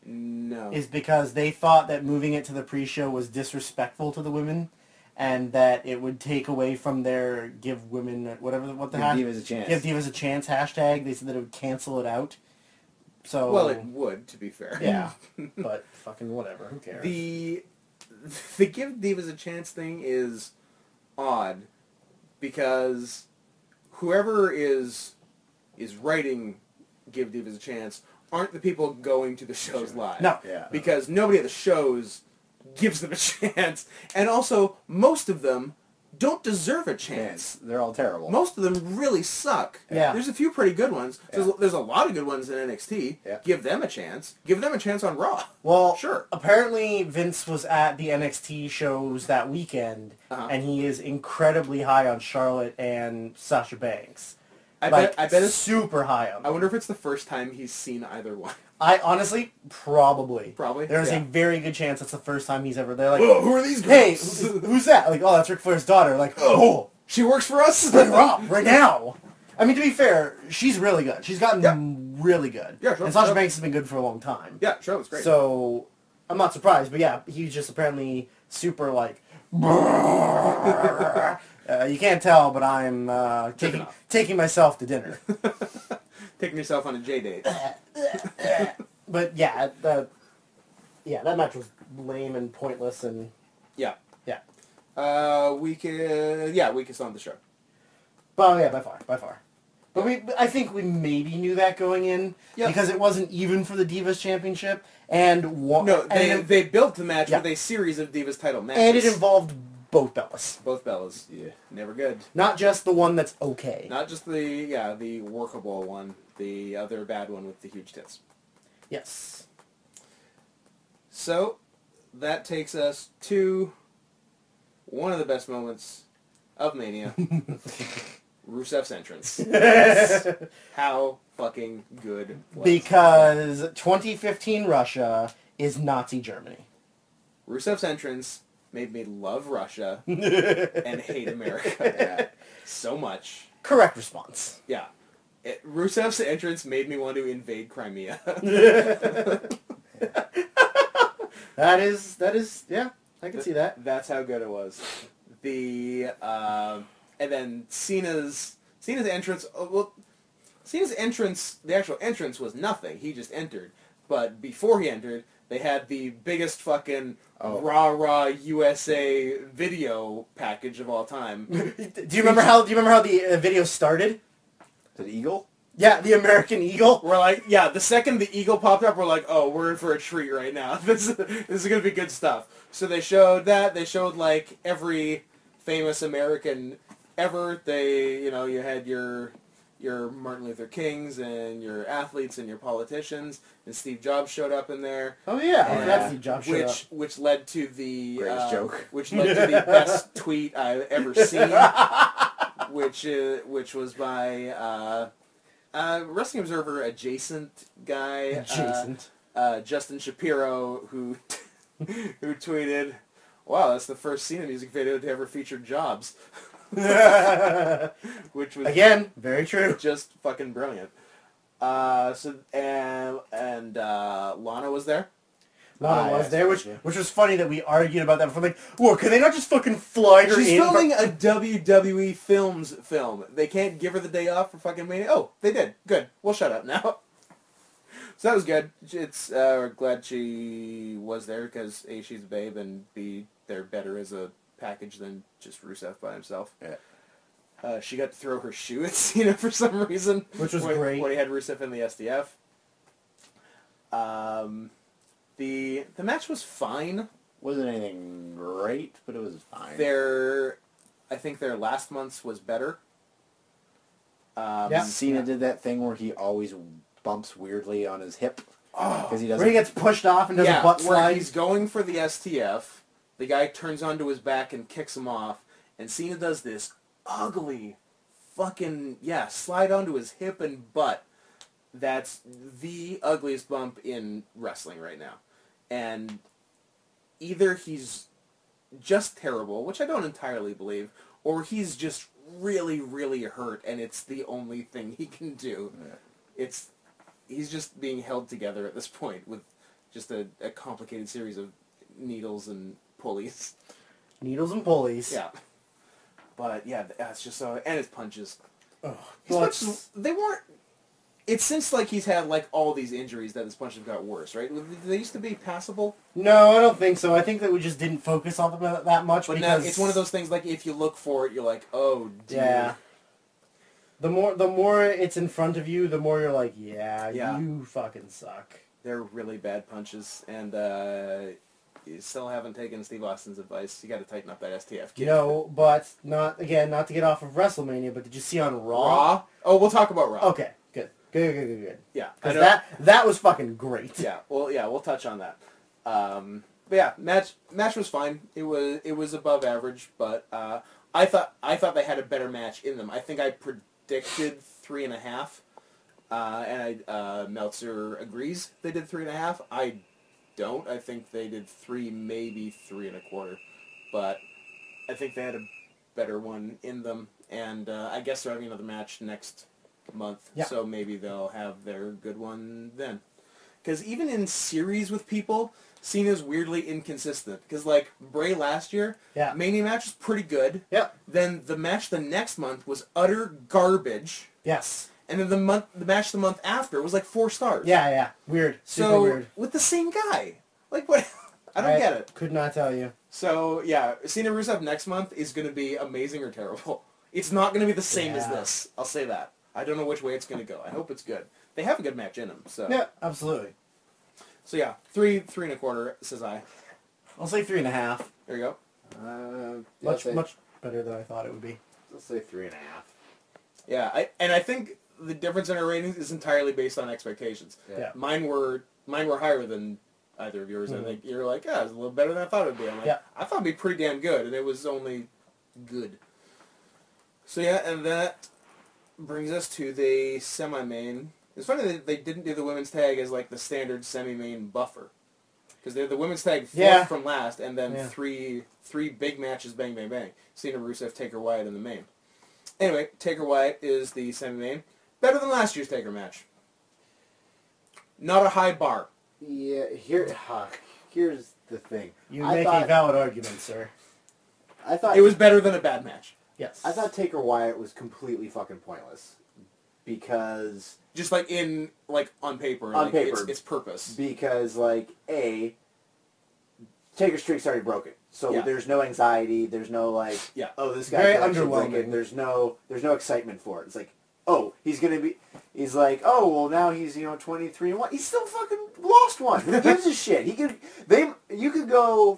No. Is because they thought that moving it to the pre-show was disrespectful to the women, and that it would take away from their give women Give Divas a chance. Give Divas a chance hashtag. They said that it would cancel it out. So Well, it would, to be fair. Yeah, but fucking whatever. Who cares? The give Divas a chance thing is odd because whoever is writing Give Divas a Chance aren't the people going to the shows live. No. Yeah. Because nobody at the shows gives them a chance. And also, most of them don't deserve a chance. They're all terrible. Most of them really suck. Yeah. There's a few pretty good ones. Yeah. There's a lot of good ones in NXT. Yeah. Give them a chance. Give them a chance on Raw. Well, Sure. Apparently, Vince was at the NXT shows that weekend, and he is incredibly high on Charlotte and Sasha Banks. I Like, bet it's super high on I them. wonder if it's the first time he's seen either one. I honestly, probably. Probably. There's Yeah. a very good chance that's the first time he's ever there. Like, Whoa, who are these hey, girls? who's that? Like, oh, that's Ric Flair's daughter. Like, oh, She works for us? bring her up right now. I mean, to be fair, she's really good. She's gotten really good. Yeah, sure. And Sasha Banks has been good for a long time. Yeah, Charlotte's great. So, I'm not surprised. But yeah, he's just apparently super, like... you can't tell, but I'm taking myself to dinner. Taking yourself on a J date. But yeah, that match was lame and pointless, and Yeah. yeah. Weakest on the show. Well, yeah, by far. But I think we maybe knew that going in because it wasn't even for the Divas Championship, and they built the match Yeah. with a series of Divas title matches. and it involved both Bellas, both Bellas. Yeah, never good. not just the one that's okay. Not just the workable one, the other bad one with the huge tits. Yes. So that takes us to one of the best moments of Mania. Rusev's entrance. How fucking good was it? Because 2015 Russia is Nazi Germany. Rusev's entrance made me love Russia and hate America so much. Correct response. Yeah. Rusev's entrance made me want to invade Crimea. That is, yeah, I can see that. That's how good it was. And then Cena's entrance. Cena's entrance, the actual entrance was nothing. He just entered. But before he entered, they had the biggest fucking rah USA video package of all time. Do you remember how the video started? The eagle? Yeah, the American Eagle. We're like, yeah, the second the eagle popped up, we're like, oh, we're in for a treat right now. This is going to be good stuff. So they showed that. They showed, like, every famous American ever. You had your Martin Luther Kings and your athletes and your politicians, and Steve Jobs showed up in there. Oh, yeah. That's Steve Jobs showed up. Which led to the... Greatest joke. Which led to the best tweet I've ever seen, which was by... Wrestling Observer adjacent guy, Justin Shapiro, who tweeted, "Wow, that's the first Cena music video to ever feature Jobs," which was again very true, just fucking brilliant. Lana was there. Lana was there, which was funny that we argued about that. We're like, well, can they not just fucking fly her in? She's filming a WWE film. They can't give her the day off for fucking Mania. Oh, they did. Good. We'll shut up now. So that was good. It's glad she was there because A, she's a babe, and B, they're better as a package than just Rusev by himself. Yeah. She got to throw her shoe at Cena for some reason, which was great. When he had Rusev in the SDF. The match was fine. Wasn't anything great, but it was fine. I think their last month's was better. Cena did that thing where he always bumps weirdly on his hip. Because he doesn't. Where he gets pushed off and does a butt slide. Where he's going for the STF, the guy turns onto his back and kicks him off, and Cena does this ugly fucking, slide onto his hip and butt. That's the ugliest bump in wrestling right now. And either he's just terrible, which I don't entirely believe, or he's just really, really hurt, and it's the only thing he can do. Yeah. He's just being held together at this point with just a complicated series of needles and pulleys. Needles and pulleys. Yeah. But, yeah, it's just so... And his punches. Oh, his punches, they weren't... It's since, like, he's had, like, all these injuries that his punches have got worse, right? They used to be passable. No, I don't think so. I think that we just didn't focus on them that much. But now it's one of those things, like, if you look for it, you're like, oh, dude. Yeah. The more it's in front of you, the more you're like, yeah. You fucking suck. They're really bad punches, and you still haven't taken Steve Austin's advice. You got to tighten up that STF kid. No, but not to get off of WrestleMania, but did you see on Raw? Oh, we'll talk about Raw. Okay. Good. Yeah. Because that was fucking great. Yeah, we'll touch on that. But yeah, match was fine. It was above average, but I thought they had a better match in them. I think I predicted 3.5, and Meltzer agrees they did 3.5. I don't. I think they did 3, maybe 3.25, but I think they had a better one in them, and I guess they're having another match next month, so maybe they'll have their good one then. Because even in series with people, Cena's weirdly inconsistent. Because, like, Bray last year, Mania match was pretty good. Yep. Then the match the next month was utter garbage. Yes. And then the match the month after was like 4 stars. Yeah. Weird. Super weird. With the same guy. Like, what? I don't get it. Could not tell you. So, yeah, Cena Rusev next month is going to be amazing or terrible. It's not going to be the same as this. I'll say that. I don't know which way it's going to go. I hope it's good. They have a good match in them, so... Yeah, absolutely. So yeah, 3.25, says I. I'll say 3.5. There you go. Much better than I thought it would be. I'll say 3.5. Yeah, I think the difference in our ratings is entirely based on expectations. Yeah. Mine were higher than either of yours. I think you're like, it's a little better than I thought it would be. I'm like, I thought it'd be pretty damn good, and it was only good. So yeah, and that brings us to the semi-main. It's funny that they didn't do the women's tag as like the standard semi-main buffer, because they're the women's tag fourth from last, and then three big matches, bang, bang, bang. Cena, Rusev, Taker, Wyatt in the main. Anyway, Taker Wyatt is the semi-main. Better than last year's Taker match. Not a high bar. Yeah, here's the thing. You make a valid argument, sir. I thought it was better than a bad match. Yes. I thought Taker Wyatt was completely fucking pointless because Just like on paper. On paper. It's purpose. because Taker's streak's already broken. So Yeah. there's no anxiety, there's no Yeah. oh, this guy Very could actually break underwhelming. it. There's no excitement for it. It's like, oh, he's like, oh, well now he's 23-1. He's still fucking lost one. Who gives a shit? He could go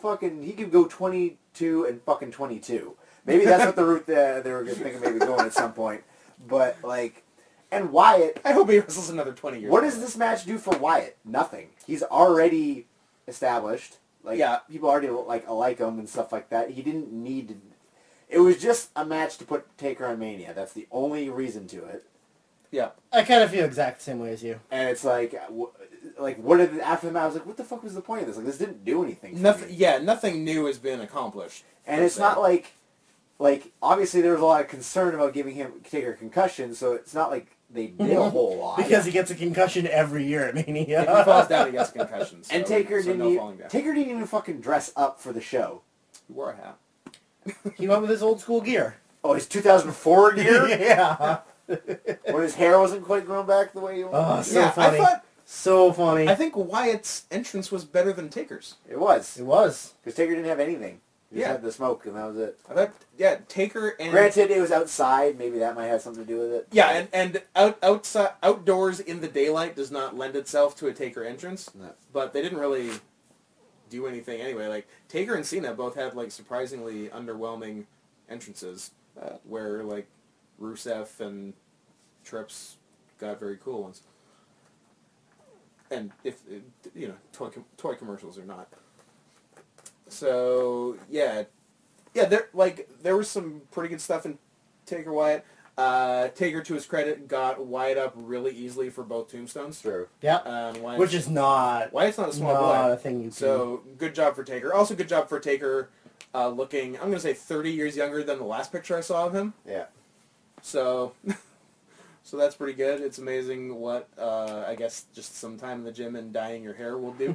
22 and fucking 22. Maybe that's what the route they were thinking maybe going at some point. But and Wyatt, I hope he wrestles another 20 years. what does this match do for Wyatt? Nothing. He's already established. People already like him and stuff like that. He didn't need to. It was just a match to put Taker on Mania. That's the only reason to it. Yeah. I kind of feel exact the same way as you. And it's after the match, I was like, what the fuck was the point of this? This didn't do anything. Nothing. For me. Yeah, nothing new has been accomplished. And it's not like obviously there was a lot of concern about giving Taker a concussion, so it's not like they did a whole lot. Because he gets a concussion every year at If Mania. he falls down, he gets concussions. And Taker didn't falling down. Taker didn't even fucking dress up for the show. He wore a hat. He went with his old school gear. Oh, his 2004 gear? Yeah. When his hair wasn't quite grown back the way he wanted. Oh, so funny. I I think Wyatt's entrance was better than Taker's. It was. It was. Because Taker didn't have anything. He just Yeah. had the smoke, and that was it. I thought, Taker and... Granted, it was outside. Maybe that might have something to do with it. Yeah, and outdoors in the daylight does not lend itself to a Taker entrance. No. But they didn't really do anything anyway. Taker and Cena both had surprisingly underwhelming entrances, where Rusev and Trips got very cool ones. And if toy commercials or not. So there was some pretty good stuff in Taker Wyatt. Taker, to his credit, got Wyatt up really easily for both tombstones. True. Yeah. Which is not Wyatt's not a small boy. a thing you can. So good job for Taker. Also good job for Taker looking, I'm going to say 30 years younger than the last picture I saw of him. Yeah. So so that's pretty good. It's amazing what I guess just some time in the gym and dyeing your hair will do.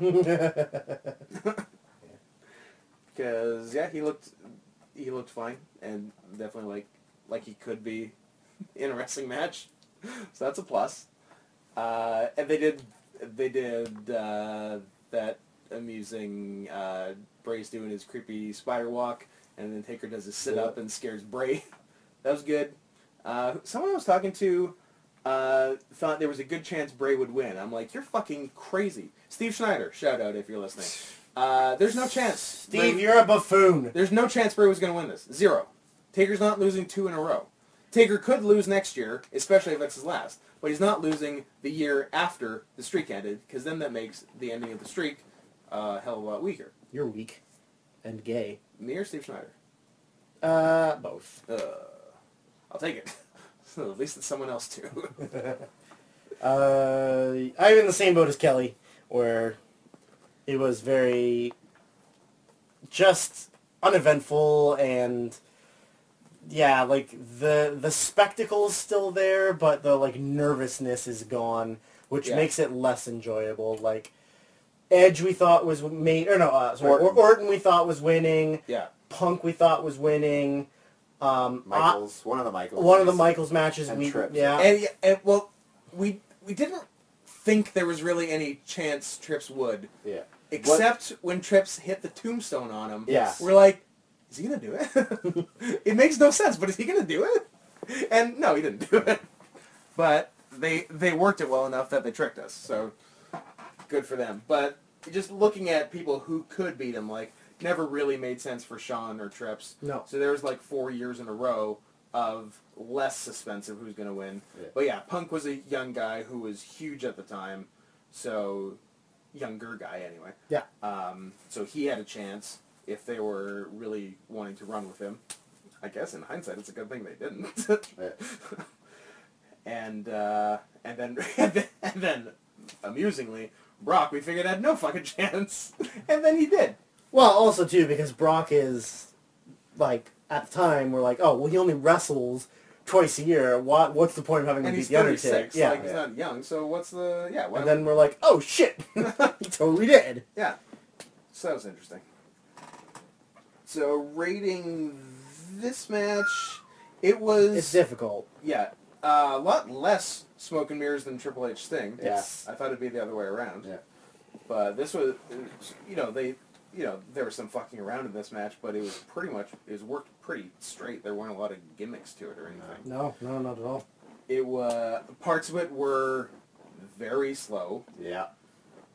Because he looked fine and definitely like he could be in a wrestling match, so that's a plus. And they did that amusing Bray's doing his creepy spider walk, and then Taker does his sit up and scares Bray. That was good. Someone I was talking to thought there was a good chance Bray would win. I'm like, you're fucking crazy. Steve Schneider, shout out if you're listening. There's no chance. Steve, you're a buffoon. There's no chance Bray was going to win this. Zero. Taker's not losing 2 in a row. Taker could lose next year, especially if it's his last. But he's not losing the year after the streak ended, because then that makes the ending of the streak a hell of a lot weaker. You're weak. And gay. Me or Steve Schneider? Both. I'll take it. So at least it's someone else too. I'm in the same boat as Kelly, where it was very just uneventful, and the spectacle's still there, but the nervousness is gone, which makes it less enjoyable. Edge we thought was Orton we thought was winning. Yeah. Punk we thought was winning. Michaels, one of the Michaels matches. And We Trips. We didn't think there was really any chance Trips would. Yeah. Except when Trips hit the tombstone on him. Yeah. We're like, is he going to do it? It makes no sense, but is he going to do it? And no, he didn't do it. But they worked it well enough that they tricked us, so good for them. But just looking at people who could beat him, never really made sense for Shawn or Trips. No. So there was 4 years in a row of less suspense of who's going to win. Yeah. But yeah, Punk was a young guy who was huge at the time, so younger guy anyway. Yeah. So he had a chance if they were really wanting to run with him. I guess in hindsight, it's a good thing they didn't. Yeah. and then amusingly, Brock we figured had no fucking chance, and then he did. Well, also too because Brock is at the time we're he only wrestles twice a year. What's the point of having him And beat he's the Undertaker? 36. Yeah. He's not young. So what's the why And then we're like, oh shit, he totally did. yeah. So that was interesting. So rating this match, it was... It's difficult. Yeah. A lot less smoke and mirrors than Triple H Sting. Yes. I thought it'd be the other way around. Yeah. But this was, there was some fucking around in this match, but it was worked pretty straight. There weren't a lot of gimmicks to it or anything. No, not at all. It was, parts of it were very slow, Yeah.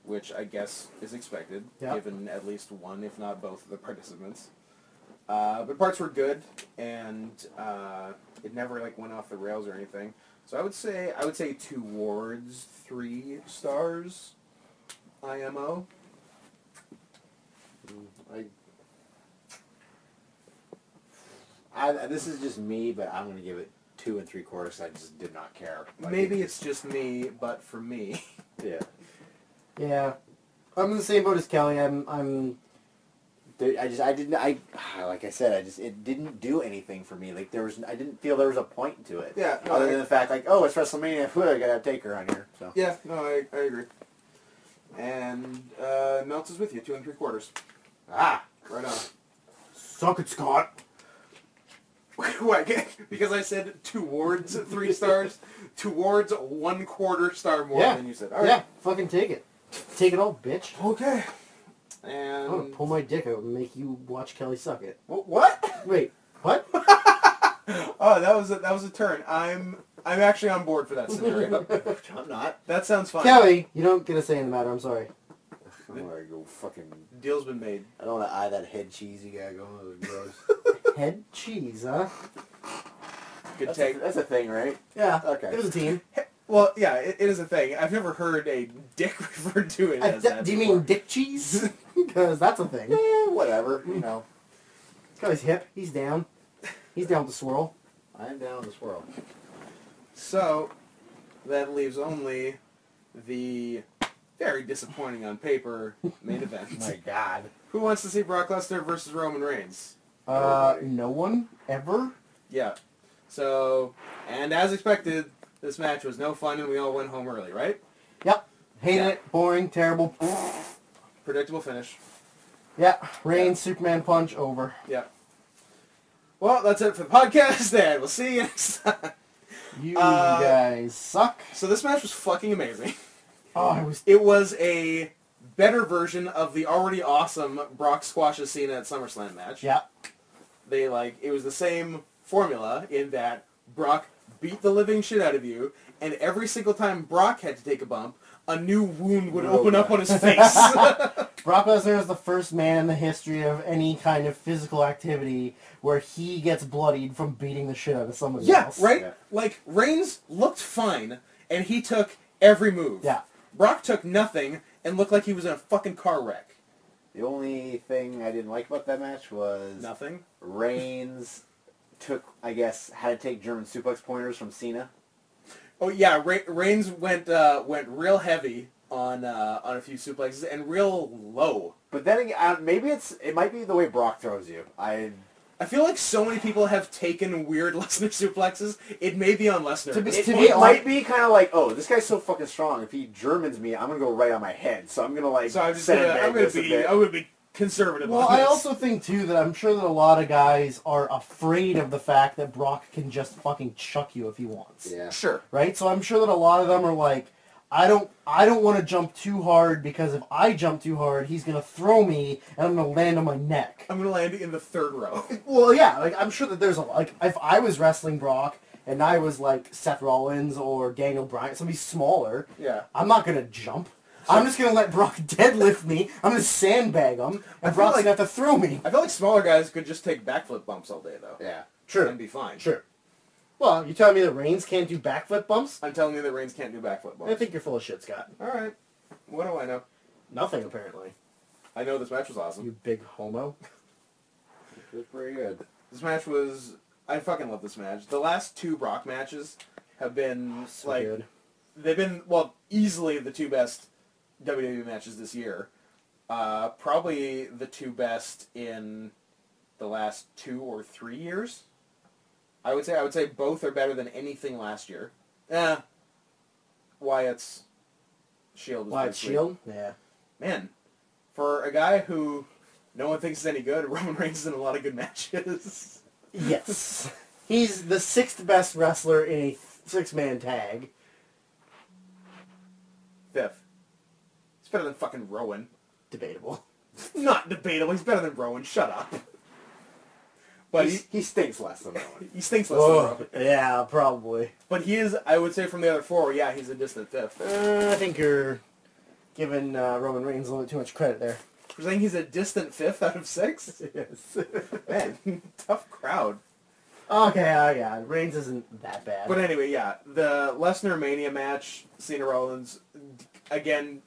which I guess is expected, Yeah. given at least one, if not both, of the participants. But parts were good, and it never went off the rails or anything. So I would say towards 3 stars. IMO. This is just me, but I'm going to give it 2 3/4. I just did not care. Maybe it's just me, but for me, Yeah. Yeah, I'm in the same boat as Kelly. Like I said, it didn't do anything for me. I didn't feel there was a point to it. Yeah, no, Other than the fact, it's WrestleMania, I gotta have Taker on here. So. yeah, no, I agree. And Melts is with you, 2 3/4. Ah, Right on. Suck it, Scott. What? Because I said towards 3 stars, towards 1/4 star more Yeah. than you said. All right. Yeah, fucking take it. Take it all, bitch. Okay. I'm gonna And pull my dick out and make you watch Kelly suck it. what? Wait, what? Oh, that was a turn. I'm actually on board for that scenario. I'm not. That sounds fun. Kelly, you don't get a say in the matter. I'm sorry. I'm gonna go fucking. Deal's been made. I don't want to eye that head cheese you got going. It was gross. Head cheese, huh? Good take. That's a thing, right? Yeah. Okay. It was a team. Well, yeah, it is a thing. I've never heard a dick referred to it as that Do you before. mean dick cheese? Because that's a thing. Whatever. Kelly's hip. He's down. He's down with the swirl. I'm down with the swirl. So, that leaves only the very disappointing on paper main event. My God. Who wants to see Brock Lesnar versus Roman Reigns? No one ever. Yeah. So, and as expected, this match was no fun and we all went home early, right? Yep. Hated it. Boring. Terrible. Predictable finish. Yeah. Reigns, Superman punch, over. Yeah. Well, that's it for the podcast, and we'll see you next time. You guys suck. So this match was fucking amazing. Oh, I was... It was a better version of the already awesome Brock squashes Cena at SummerSlam match. Yeah. It was the same formula in that Brock beat the living shit out of you, and every single time Brock had to take a bump, a new wound would open up on his face. Brock Lesnar is the first man in the history of any kind of physical activity where he gets bloodied from beating the shit out of somebody else. Right? Yeah. Like, Reigns looked fine, and he took every move. Yeah. Brock took nothing and looked like he was in a fucking car wreck. The only thing I didn't like about that match was Nothing? Reigns had to take German suplex pointers from Cena. Oh yeah, Reigns went real heavy on a few suplexes and real low. But then again, maybe it might be the way Brock throws you. I feel like so many people have taken weird Lesnar suplexes. It may be on Lesnar. It might be kind of like, oh, this guy's so fucking strong. If he Germans me, I'm gonna go right on my head. So I'm gonna I'm gonna be conservative. Well, on this. I also think, too, that I'm sure that a lot of guys are afraid of the fact that Brock can just fucking chuck you if he wants. Yeah. Sure. Right? So I'm sure that a lot of them are like, I don't want to jump too hard because if I jump too hard, he's going to throw me and I'm going to land on my neck. I'm gonna land in the 3rd row. Well, yeah, like I'm sure that there's if I was wrestling Brock and I was like Seth Rollins or Daniel Bryan, somebody smaller, Yeah. I'm not going to jump. I'm just going to let Brock deadlift me. I'm going to sandbag him, and Brock's going to have to throw me. I feel like smaller guys could just take backflip bumps all day though. Yeah. Sure. And be fine. Sure. Well, you telling me that Reigns can't do backflip bumps? I'm telling you that Reigns can't do backflip bumps. I think you're full of shit, Scott. All right. What do I know? Nothing, apparently. I know this match was awesome. You big homo. It was pretty good. This match was... I fucking love this match. The last 2 Brock matches have been, So good. they've been, easily the 2 best WWE matches this year. Probably the 2 best in the last 2 or 3 years. I would say both are better than anything last year. Wyatt's Shield was Wyatt's pretty sweet. Shield? Yeah. Man, for a guy who no one thinks he's any good. Roman Reigns is in a lot of good matches. Yes. He's the 6th best wrestler in a 6-man tag. 5th. He's better than fucking Rowan. Debatable. Not debatable. He's better than Rowan. Shut up. But he stinks less than Rowan. he stinks less than Rowan. Yeah, probably. But he is, I would say, from the other 4, yeah, he's a distant 5th. I think you're giving Roman Reigns a little too much credit there. You're saying he's a distant 5th out of 6? Yes. Man, tough crowd. Okay, yeah, Reigns isn't that bad. But anyway, yeah, the Lesnar Mania match, Cena Rollins, again,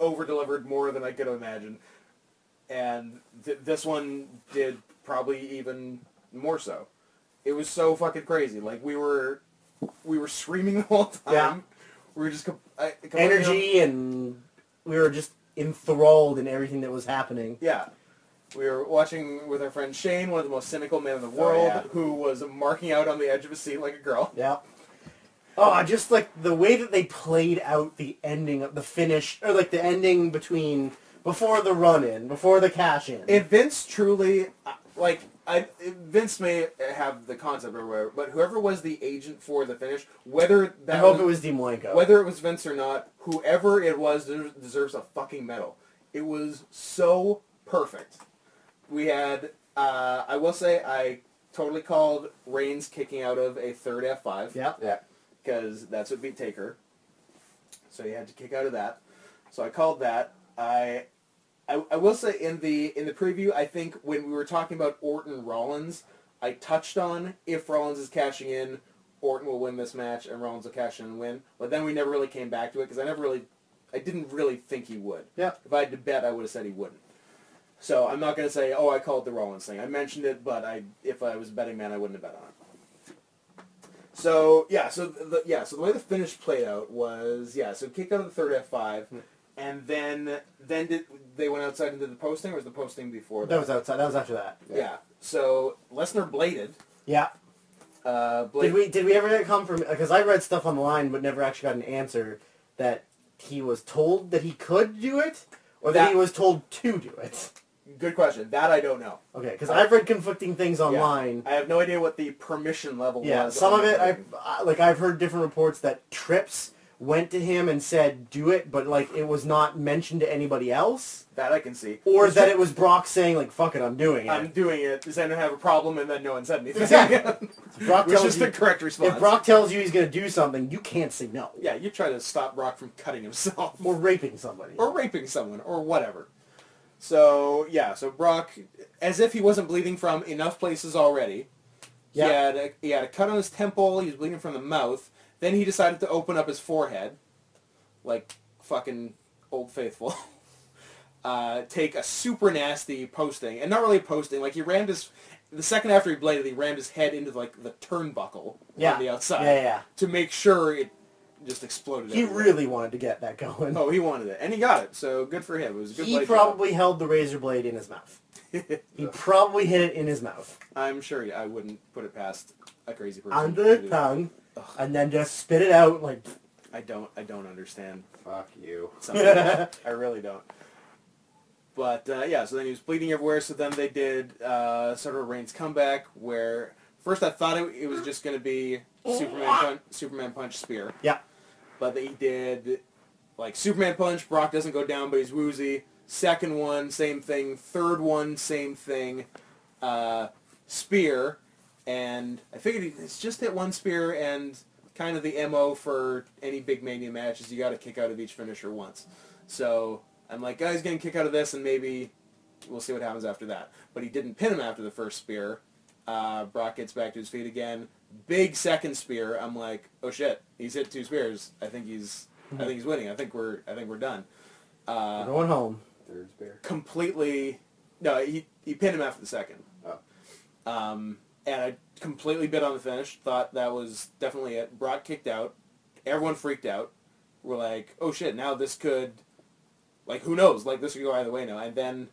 over-delivered more than I could have imagined. And this one did probably even more so. It was so fucking crazy. Like, we were screaming the whole time. Yeah. We were just... energy, and we were just enthralled in everything that was happening. Yeah. We were watching with our friend Shane, one of the most cynical men in the world, who was marking out on the edge of a seat like a girl. Yeah. Oh, just like the way that they played out the ending of the finish, or like the ending before the run-in, before the cash-in. If Vince truly, Vince may have the concept or whatever, but whoever was the agent for the finish, whether that I hope it was Demolenko. Whether it was Vince or not, whoever it was deserves a fucking medal. It was so perfect. We had, I will say, I totally called Reigns kicking out of a third F5. Yeah. Because that's what beat Taker. So he had to kick out of that. So I called that. I will say in the preview, I think when we were talking about Orton Rollins, I touched on if Rollins is cashing in, Orton will win this match and Rollins will cash in and win. But then we never really came back to it because I didn't really think he would. Yeah. If I had to bet, I would have said he wouldn't. So I'm not going to say, oh, I called the Rollins thing. I mentioned it, but if I was a betting man, I wouldn't have bet on it. So the way the finish played out was so kicked out of the third F5, and then they went outside and did the posting, or was the posting before that? That was outside. That was after that. Yeah. So Lesnar bladed. Yeah. Did we ever get confirmation? Because I read stuff online, but never actually got an answer that he was told that he could do it, or that he was told to do it. Good question. That I don't know. Okay, because I've read conflicting things online. I have no idea what the permission level was. Yeah, some of it, I've heard different reports that Trips went to him and said, do it, but, it was not mentioned to anybody else. That I can see. Or that it was Brock saying, fuck it, I'm doing it. I'm doing it. Does anyone have a problem? And then no one said anything. Exactly. Which is the correct response. If Brock tells you he's going to do something, you can't say no. Yeah, you try to stop Brock from cutting himself. Or raping somebody. Or raping someone, or whatever. So Brock, as if he wasn't bleeding from enough places already, he had a cut on his temple, he was bleeding from the mouth, then he decided to open up his forehead, like fucking Old Faithful, take a super nasty posting, and not really posting, he rammed the second after he bladed, he rammed his head into, the turnbuckle on the outside, to make sure it just exploded. He everywhere. really wanted to get that going. Oh, he wanted it, and he got it. So good for him. It was a good. He probably held the razor blade in his mouth. He probably hit it in his mouth. I'm sure I wouldn't put it past a crazy person. Under the tongue, and then just spit it out I don't understand. Fuck you. I really don't. But so then he was bleeding everywhere. So then they did sort of a Reigns comeback where first I thought it was just going to be Superman punch spear. Yeah. But he did, Superman punch, Brock doesn't go down, but he's woozy. Second one, same thing. Third one, same thing. Spear. And I figured it's just hit one spear, and kind of the MO for any big Mania match is you got to kick out of each finisher once. So I'm like, he's going to kick out of this, and maybe we'll see what happens after that. But he didn't pin him after the first spear. Brock gets back to his feet again. Big second spear. I'm like, oh shit, he's hit 2 spears. I think he's winning. I think we're done. we're going home. Third spear. Completely. No, he pinned him after the second. Oh. And I completely bid on the finish. Thought that was definitely it. Brock kicked out. Everyone freaked out. We're like, oh shit, now this could, who knows? This could go either way now. And then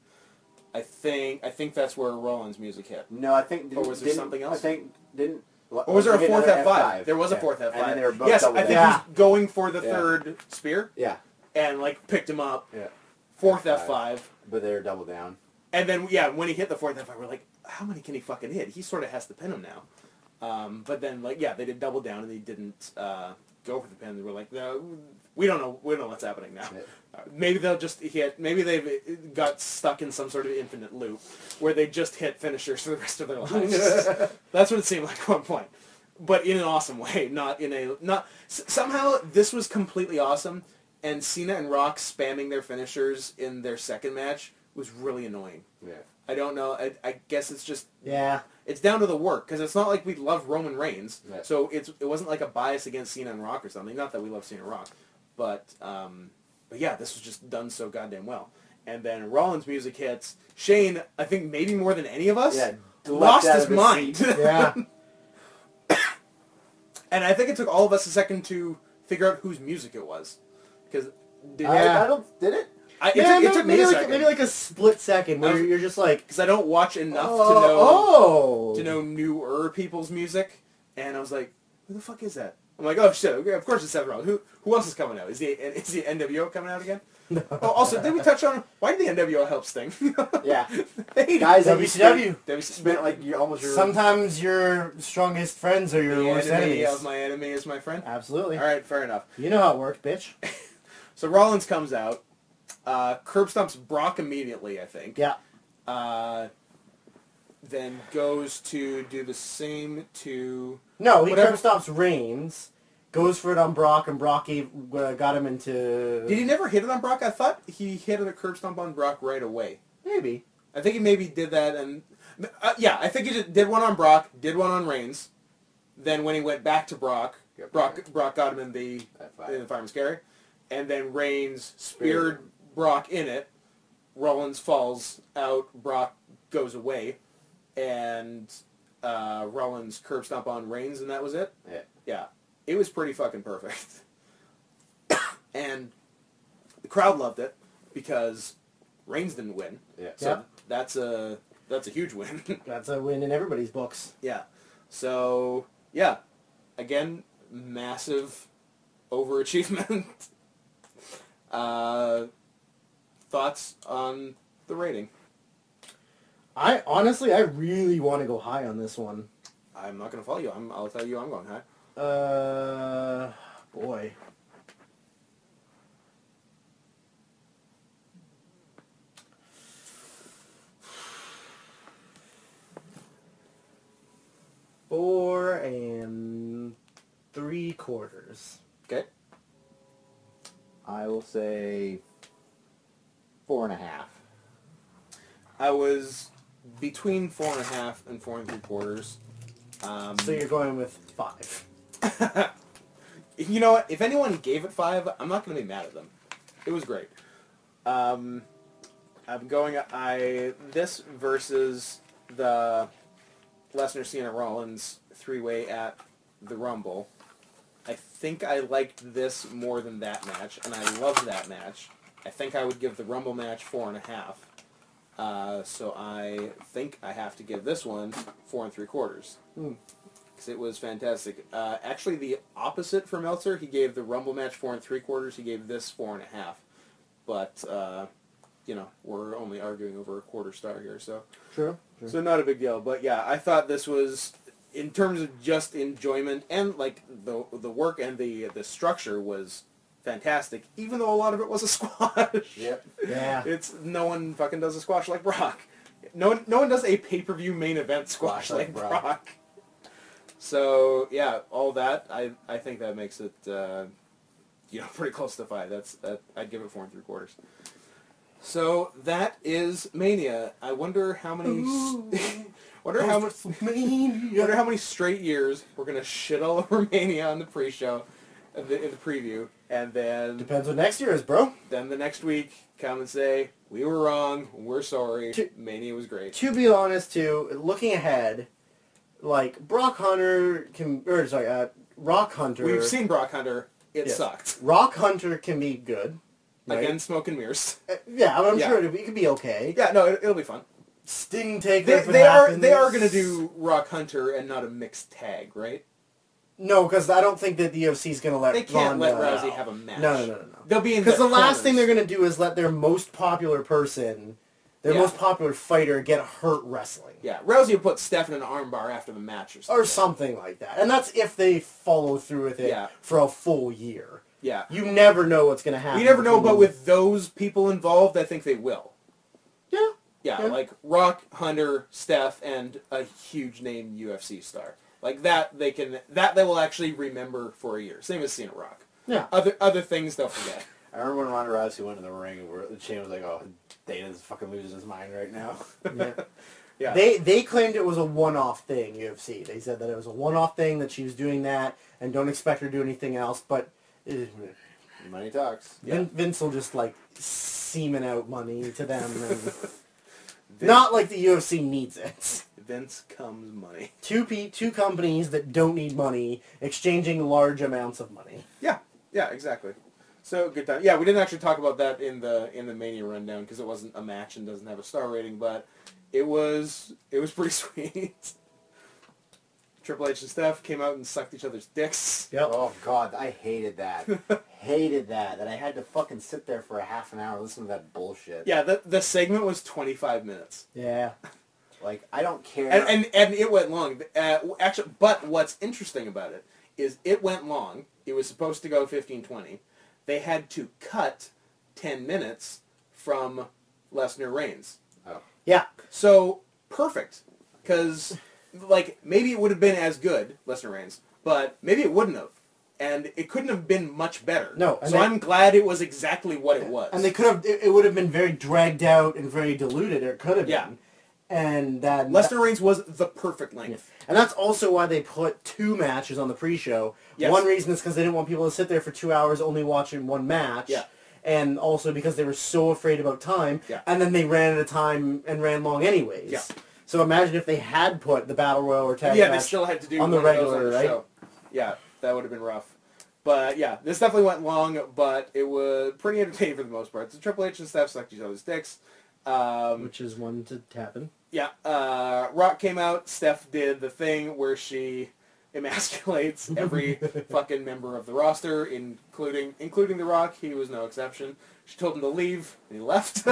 I think that's where Rollins' music hit. No, I think. Or was there something else? I think didn't. Or was there a fourth F5? F5? There was a fourth F5. And then they were both yes, double I think down. he was going for the third spear. Yeah. And picked him up. Yeah. Fourth F5. But they were double down. And then, yeah, when he hit the fourth F5, we're like, how many can he fucking hit? He sort of has to pin him now. But then, like, yeah, they did double down, and they didn't go for the pin. They were like, no, we don't know what's happening now. Maybe they'll just hit, maybe they've got stuck in some sort of infinite loop where they just hit finishers for the rest of their lives. That's what it seemed like at one point. But in an awesome way, somehow this was completely awesome, and Cena and Rock spamming their finishers in their second match was really annoying. Yeah. I don't know. I guess it's just... Yeah. It's down to the work, because it's not like we love Roman Reigns, Yeah. so it wasn't like a bias against Cena and Rock or something. Not that we love Cena and Rock, but yeah, this was just done so goddamn well. And then Rollins' music hits. Shane, I think maybe more than any of us, lost his mind. Yeah. And I think it took all of us a second to figure out whose music it was, because I don't. Did it? it took me a second. Maybe like a split second where you're just like... Because I don't watch enough to know newer people's music, and I was like, who the fuck is that? I'm like, oh shit, okay, of course it's Seth Rollins. Who else is coming out? Is the NWO coming out again? No. Oh, also, did we touch on why did the NWO help Sting? Yeah. Guys, WCW. Spent like almost your... Sometimes your strongest friends are your worst enemies. Of my enemy is my friend? Absolutely. All right, fair enough. You know how it works, bitch. So Rollins comes out. Curb stomps Brock immediately, I think. Yeah. Then goes to do the same to... No, he curb stomps Reigns, goes for it on Brock, and Brock got him into... Did he never hit it on Brock? I thought he hit a curb stomp on Brock right away. Maybe. I think he maybe did that, and... yeah, I think he did one on Brock, did one on Reigns. Then when he went back to Brock, Brock got him in the fireman's carry. And then Reigns speared Brock in it. Rollins falls out. Brock goes away. And Rollins curb stomp on Reigns, and that was it? Yeah. Yeah. It was pretty fucking perfect. And the crowd loved it because Reigns didn't win. Yeah. So that's a huge win. That's a win in everybody's books. Yeah. So, yeah. Again, massive overachievement. Thoughts on the rating? I really want to go high on this one. I'm not going to follow you. I'll tell you I'm going high. Boy. Four and 3/4. Okay. I will say 4.5. I was between 4.5 and 4 3/4. So you're going with 5. You know what? If anyone gave it 5, I'm not going to be mad at them. It was great. I'm going this versus the Lesnar Cena Rollins 3-way at the Rumble. I think I liked this more than that match, and I loved that match. I think I would give the Rumble match 4.5. So I think I have to give this one 4 3/4. Because it was fantastic. Actually, the opposite for Meltzer. He gave the Rumble match 4 3/4. He gave this 4.5. But we're only arguing over a quarter star here, so True. So not a big deal. But yeah, I thought this was, in terms of just enjoyment and like the work and the structure was fantastic. Even though a lot of it was a squash. Yep. Yeah. It's no one fucking does a squash like Brock. No one does a pay-per-view main event squash like Brock. So yeah, all that I think that makes it pretty close to 5. I'd give it 4 3/4. So that is Mania. I wonder how many wonder how many straight years we're gonna shit all over Mania on the pre-show, in the preview, and then Depends what next year is, bro. Then the next week come and say we were wrong, we're sorry. Mania was great. To be honest, too, looking ahead, like Rock Hunter. We've seen Brock Hunter. It sucked. Rock Hunter can be good. Right? Again, smoke and mirrors. I'm sure it could be okay. Yeah, no, it'll be fun. Sting Taker. They are going to do Rock Hunter and not a mixed tag, right? No, because I don't think that the UFC is going to let. They can't Ronda let Rousey have a match. No. They'll be in because the last corners. thing they're going to do is let their most popular person their Yeah. most popular fighter get hurt wrestling. Yeah, Rousey would put Steph in an armbar after the match or something. Or something like that. And that's if they follow through with it Yeah. for a full year. Yeah. You never know what's going to happen. You never know, but between- with those people involved, I think they will. Yeah. Yeah, Yeah. like Rock, Hunter, Steph, and a huge name UFC star. Like that they will actually remember for a year. Same as Cena Rock. Yeah. Other things they'll forget. I remember when Ronda Rousey went in the ring and the Shane was like, "Oh, Dana's fucking losing his mind right now." Yeah. Yeah. They claimed it was a one-off thing, UFC. They said that it was a one-off thing, that she was doing that, and don't expect her to do anything else, but Money talks. Yeah. Vince will just, like, semen out money to them. And not like the UFC needs it. Vince comes money. Two companies that don't need money exchanging large amounts of money. Yeah, exactly. So good time. Yeah, we didn't actually talk about that in the Mania rundown because it wasn't a match and doesn't have a star rating, but it was pretty sweet. Triple H and Steph came out and sucked each other's dicks. Yep. Oh God, I hated that. Hated that. That I had to fucking sit there for a half an hour listening to that bullshit. Yeah, the segment was 25 minutes. Yeah. Like I don't care. And it went long. Actually, but what's interesting about it is it went long. It was supposed to go 15-20. They had to cut 10 minutes from Lesnar Reigns. Oh. Yeah. So, perfect. Because, like, maybe it would have been as good, Lesnar Reigns, but maybe it wouldn't have. And it couldn't have been much better. No. So I'm glad it was exactly what it was. And they could have, it would have been very dragged out and very diluted, or it could have Yeah. been. And that... Lesnar Reigns was the perfect length. And that's also why they put 2 matches on the pre-show. Yes. One reason is because they didn't want people to sit there for 2 hours only watching one match. Yeah. And also because they were so afraid about time. Yeah. And then they ran out of time and ran long anyways. Yeah. So imagine if they had put the Battle Royal or Tag Yeah, match they still had to do on the one of those regular, on the right? show. Yeah, that would have been rough. But yeah, this definitely went long, but it was pretty entertaining for the most part. So Triple H and Steph sucked each other's dicks. Which is one to happen. Yeah, Rock came out. Steph did the thing where she emasculates every fucking member of the roster, including The Rock. He was no exception. She told him to leave, and he left.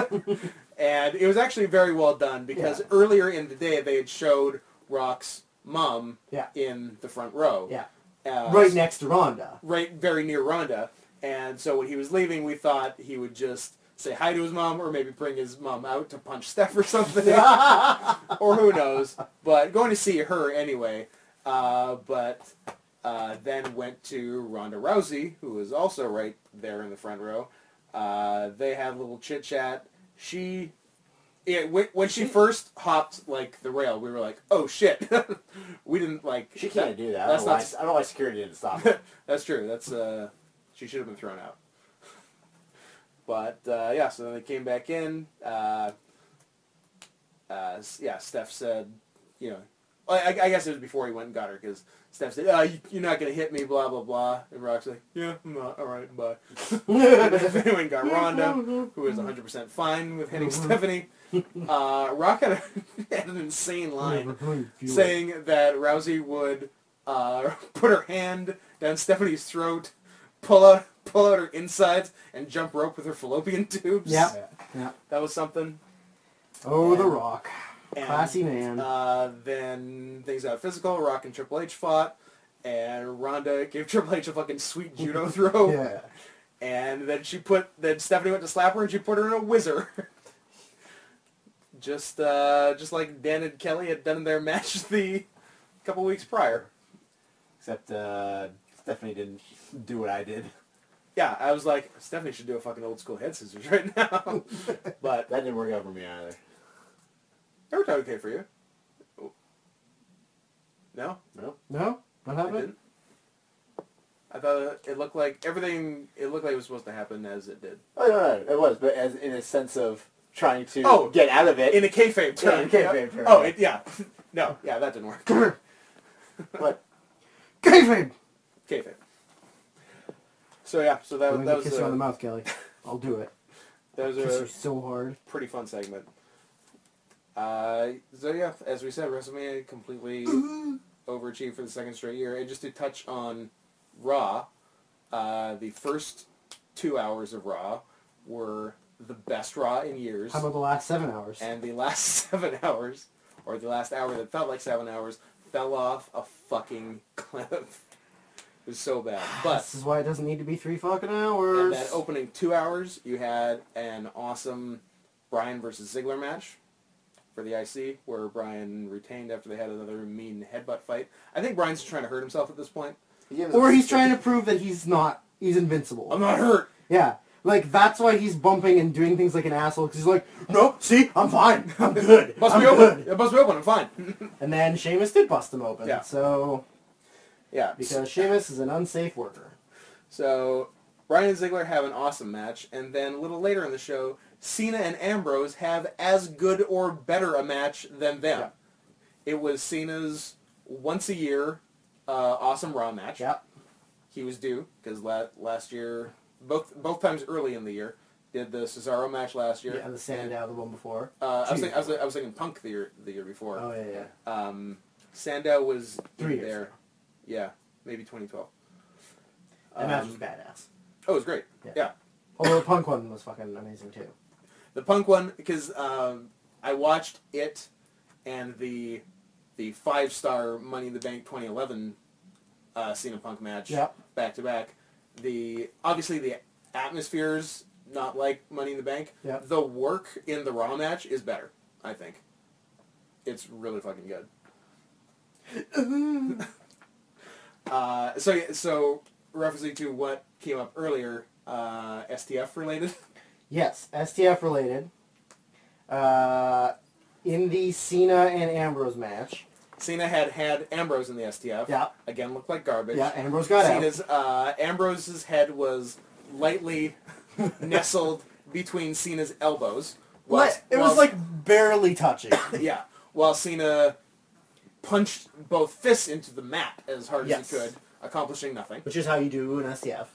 And it was actually very well done because earlier in the day they had showed Rock's mom in the front row. Yeah. Right next to Ronda. Right, very near Ronda. And so when he was leaving, we thought he would just say hi to his mom or maybe bring his mom out to punch Steph or something. Or who knows. But going to see her anyway. Then went to Ronda Rousey, who was also right there in the front row. They had a little chit-chat. When she first hopped, like, the rail, we were like, oh, shit. We didn't, like... she can't do that. That's I don't know why security didn't stop her. That's true. That's, she should have been thrown out. But, yeah, so then they came back in. Steph said, you know... I guess it was before he went and got her, because Steph said, you're not going to hit me, blah, blah, blah. And Rock's like, yeah, I'm not. All right, bye. And then they went and got Ronda, who was 100% fine with hitting Stephanie. Rock had an insane line saying that Rousey would put her hand down Stephanie's throat, pull out her insides, and jump rope with her fallopian tubes. Yeah. That was something. Oh, The Rock. And, Classy man. Then things got physical. Rock and Triple H fought, and Ronda gave Triple H a fucking sweet judo throw. Yeah. And then Stephanie went to slap her, and she put her in a whizzer. just like Dan and Kelly had done in their match a couple weeks prior. Except Stephanie didn't do what I did. Yeah, I was like, Stephanie should do a fucking old school head scissors right now. But That didn't work out for me either. that worked out okay for you. No? No? No? What It happened? didn't? I thought it looked like everything, it looked like it was supposed to happen as it did. Oh, no, it was, but as in a sense of trying to get out of it. In a kayfabe term. in a kayfabe term. Oh, no, yeah, that didn't work. But Kayfabe! Kayfabe. So yeah, so that I'm gonna was kiss you on the mouth, Kelly. I'll do it. that was Kiss a her so hard. pretty fun segment. So yeah, as we said, WrestleMania completely overachieved for the second straight year. And just to touch on Raw, the first 2 hours of Raw were the best Raw in years. How about the last 7 hours? And the last 7 hours, or the last hour that felt like 7 hours, fell off a fucking cliff. It was so bad. But this is why it doesn't need to be 3 fucking hours. in that opening 2 hours, you had an awesome Bryan versus Ziggler match for the IC, where Bryan retained after they had another mean headbutt fight. I think Bryan's trying to hurt himself at this point. Or he's trying to prove that he's invincible. I'm not hurt. Yeah. Like, that's why he's bumping and doing things like an asshole, because he's like, no, see, I'm fine. I'm good. Must I'm be open. good. It must be open. I'm fine. And then Sheamus did bust him open. Yeah. So, Yeah. because Sheamus is an unsafe worker. So, Bryan and Ziggler have an awesome match, and then a little later in the show, Cena and Ambrose have as good or better a match than them. Yeah. It was Cena's once-a-year awesome Raw match. Yeah. He was due, because last year, both times early in the year, did the Cesaro match last year. Yeah, the Sandow, the one before. I was thinking Punk the year before. Oh, yeah. Sandow was 3 years there. ago. Yeah, maybe 2012. That match was badass. Oh, it was great. Yeah. Although the Punk one was fucking amazing, too. The Punk one, because I watched it and the 5-star Money in the Bank 2011 Cena Punk match back to back. Obviously the atmosphere's not like Money in the Bank. Yep. The work in the Raw match is better, I think. It's really fucking good. So referencing to what came up earlier, STF related. Yes, STF related. In the Cena and Ambrose match. Cena had Ambrose in the STF. Yeah. Again, looked like garbage. Yeah, Ambrose got out. Ambrose's head was lightly nestled between Cena's elbows. It was like barely touching. Yeah. While Cena punched both fists into the mat as hard as he could, accomplishing nothing. Which is how you do an STF.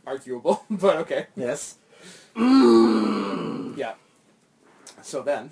Arguable, but okay. Yes. Yeah. So then.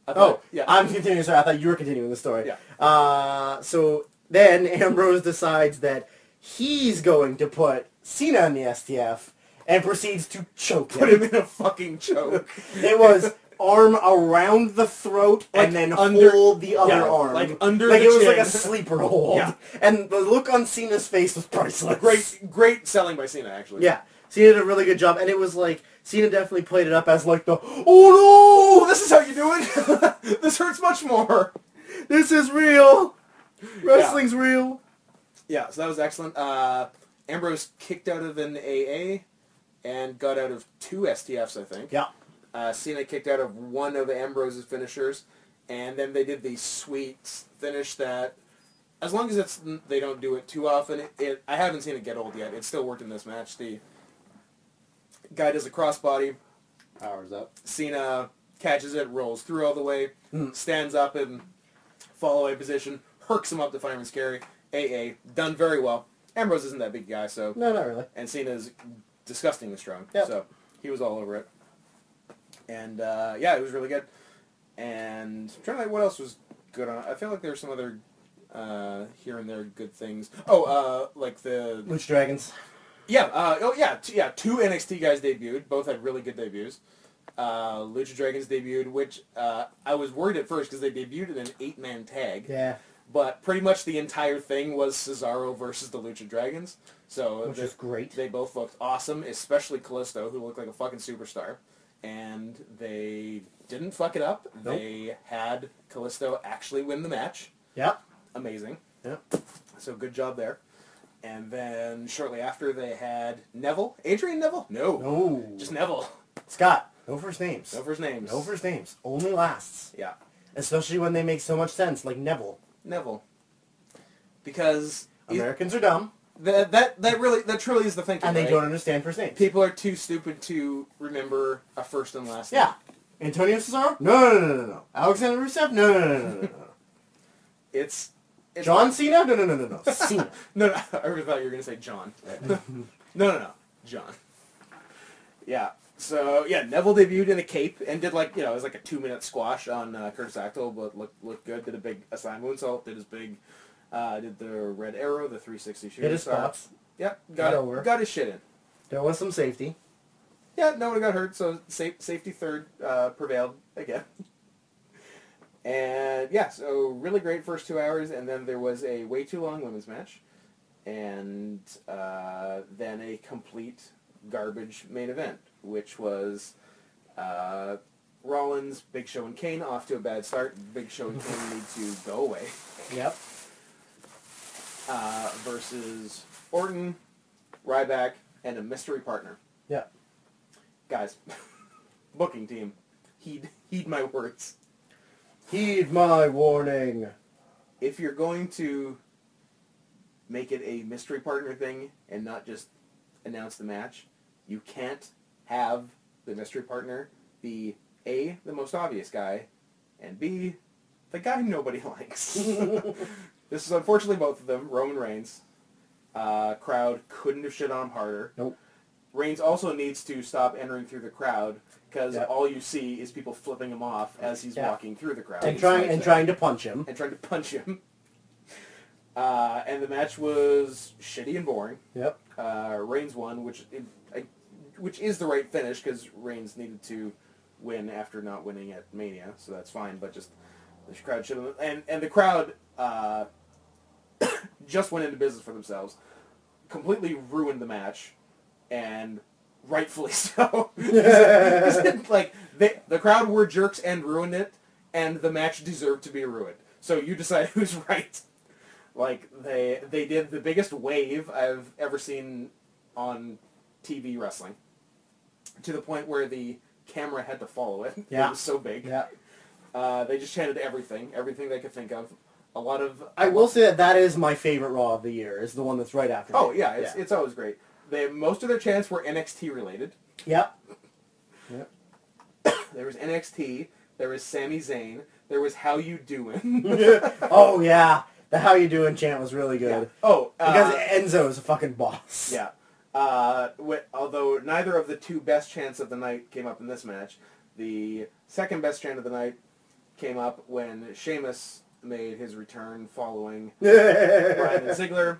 I'm continuing. Sorry, I thought you were continuing the story. Yeah. So then Ambrose decides that he's going to put Cena in the STF and proceeds to choke him. Put him in a fucking choke. It was arm around the throat and then hold the other arm. Like under like the it was chin. like a sleeper hold. Yeah. And the look on Cena's face was priceless. Great selling by Cena, actually. Yeah. Cena did a really good job, and it was like, Cena definitely played it up as like the, oh no! This is how you do it? This hurts much more. This is real! Wrestling's real! Yeah, so that was excellent. Ambrose kicked out of an AA and got out of 2 STFs, I think. Yeah. Cena kicked out of one of Ambrose's finishers, and then they did the sweet finish that, as long as they don't do it too often, I haven't seen it get old yet. It still worked in this match. The guy does a crossbody. Powers up. Cena catches it, rolls through all the way, stands up in fall-away position, herks him up to fireman's carry. AA, done very well. Ambrose isn't that big guy, so... No, not really. And Cena's disgustingly strong, so he was all over it. And, yeah, it was really good. And I'm trying to think what else was good on it. I feel like there were some other here and there good things. Oh, like the... Lucha Dragons. Yeah, 2 NXT guys debuted. Both had really good debuts. Lucha Dragons debuted, which I was worried at first because they debuted in an 8-man tag. Yeah. But pretty much the entire thing was Cesaro versus the Lucha Dragons. So which is great. They both looked awesome, especially Kalisto, who looked like a fucking superstar. And they didn't fuck it up. Nope. They had Kalisto actually win the match. Yep. Amazing. Yep. So good job there. And then shortly after they had Neville. Adrian Neville? No. Just Neville. Scott. No first names. No first names. No first names. Only lasts. Yeah. Especially when they make so much sense, like Neville. Because Americans are dumb. That truly is the thinking, and they right? don't understand first names. People are too stupid to remember a first and last name. Yeah. Antonio Cesaro? No. Alexander Rusev? No. It's John Cena? No. Cena. No, I really thought you were going to say John. No. John. Yeah. So, yeah, Neville debuted in a cape and did, like, it was like a 2-minute squash on Curtis Axel, but looked good. Did a big Asai moonsault, did his big, did the Red Arrow, the 360 shooting Hit his star. spots. Yep, Got over. Got his shit in. There was some safety. Yeah, no one got hurt, so safety third prevailed again. And yeah, so really great first 2 hours, and then there was a way too long women's match, and then a complete garbage main event, which was Rollins, Big Show, and Kane off to a bad start. Big Show and Kane need to go away. Yep. Versus Orton, Ryback, and a mystery partner. Yep. Guys, booking team, heed my words. Heed my warning. If you're going to make it a mystery partner thing and not just announce the match, you can't have the mystery partner be A, the most obvious guy, and B, the guy nobody likes. This is unfortunately both of them, Roman Reigns. Crowd couldn't have shit on him harder. Nope. Reigns also needs to stop entering through the crowd because Yep. all you see is people flipping him off as he's walking through the crowd. And trying to punch him. And trying to punch him. And the match was shitty and boring. Yep. Reigns won, which is the right finish because Reigns needed to win after not winning at Mania, so that's fine. But just the crowd should have, and the crowd just went into business for themselves, completely ruined the match, and rightfully so. Like the crowd were jerks and ruined it, and the match deserved to be ruined. So you decide who's right. Like they did the biggest wave I've ever seen on TV wrestling, to the point where the camera had to follow it. Yeah. It was so big. Yeah. They just chanted everything they could think of. A lot of. I will say that is my favorite Raw of the year. Is the one that's right after. Oh yeah, it's always great. Most of their chants were NXT related. Yep. There was NXT. There was Sami Zayn. There was How You Doing. Oh yeah, the How You Doing chant was really good. Yeah. Oh, because Enzo is a fucking boss. Yeah. Although neither of the two best chants of the night came up in this match, the second best chant of the night came up when Sheamus made his return following Bryan and Ziggler,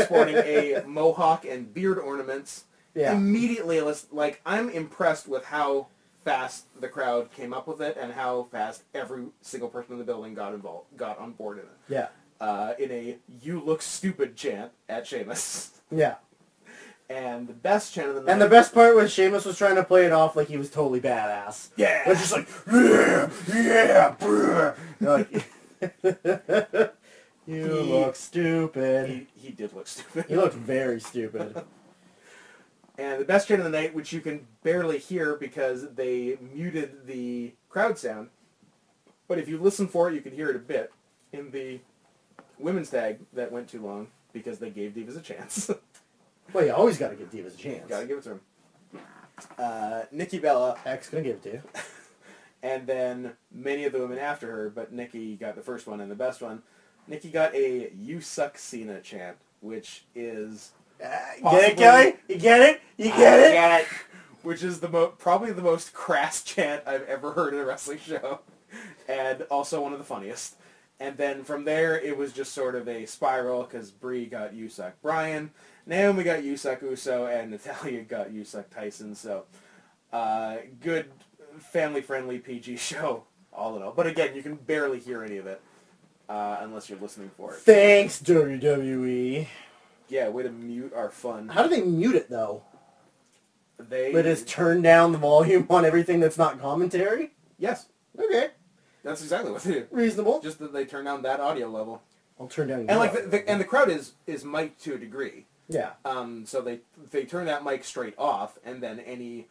sporting a mohawk and beard ornaments. Yeah. Immediately, like, I'm impressed with how fast the crowd came up with it and how fast every single person in the building got on board in it. Yeah. In a "You look stupid" chant at Sheamus. Yeah. And the best chant of the night... And the best part was Sheamus was trying to play it off like he was totally badass. Yeah! It was just like, yeah, brr. Like, you look stupid. He did look stupid. He looked very stupid. And the best chant of the night, which you can barely hear because they muted the crowd sound, but if you listen for it, you can hear it a bit, in the women's tag that went too long because they gave Divas a chance. Well, you always got to give Divas a chance. Gotta give it to him. Nikki Bella. Heck's gonna give it to you. And then many of the women after her, but Nikki got the first one and the best one. Nikki got a "You Suck Cena" chant, which is... Get it, Kelly? You get it? You get it? Get it. Which is probably the most crass chant I've ever heard in a wrestling show. And also one of the funniest. And then from there, it was just sort of a spiral, because Brie got "You Suck Brian," Naomi got "You Suck Uso," and Natalya got "You Suck Tyson." So, good, family-friendly PG show, all in all. But again, you can barely hear any of it, unless you're listening for it. Thanks, WWE. Yeah, way to mute our fun. How do they mute it, though? They just turn down the volume on everything that's not commentary? Yes. Okay. That's exactly what they do. Reasonable. Just that they turn down that audio level. I'll turn down. And like the crowd is mic'd to a degree. Yeah. So they turn that mic straight off, and then any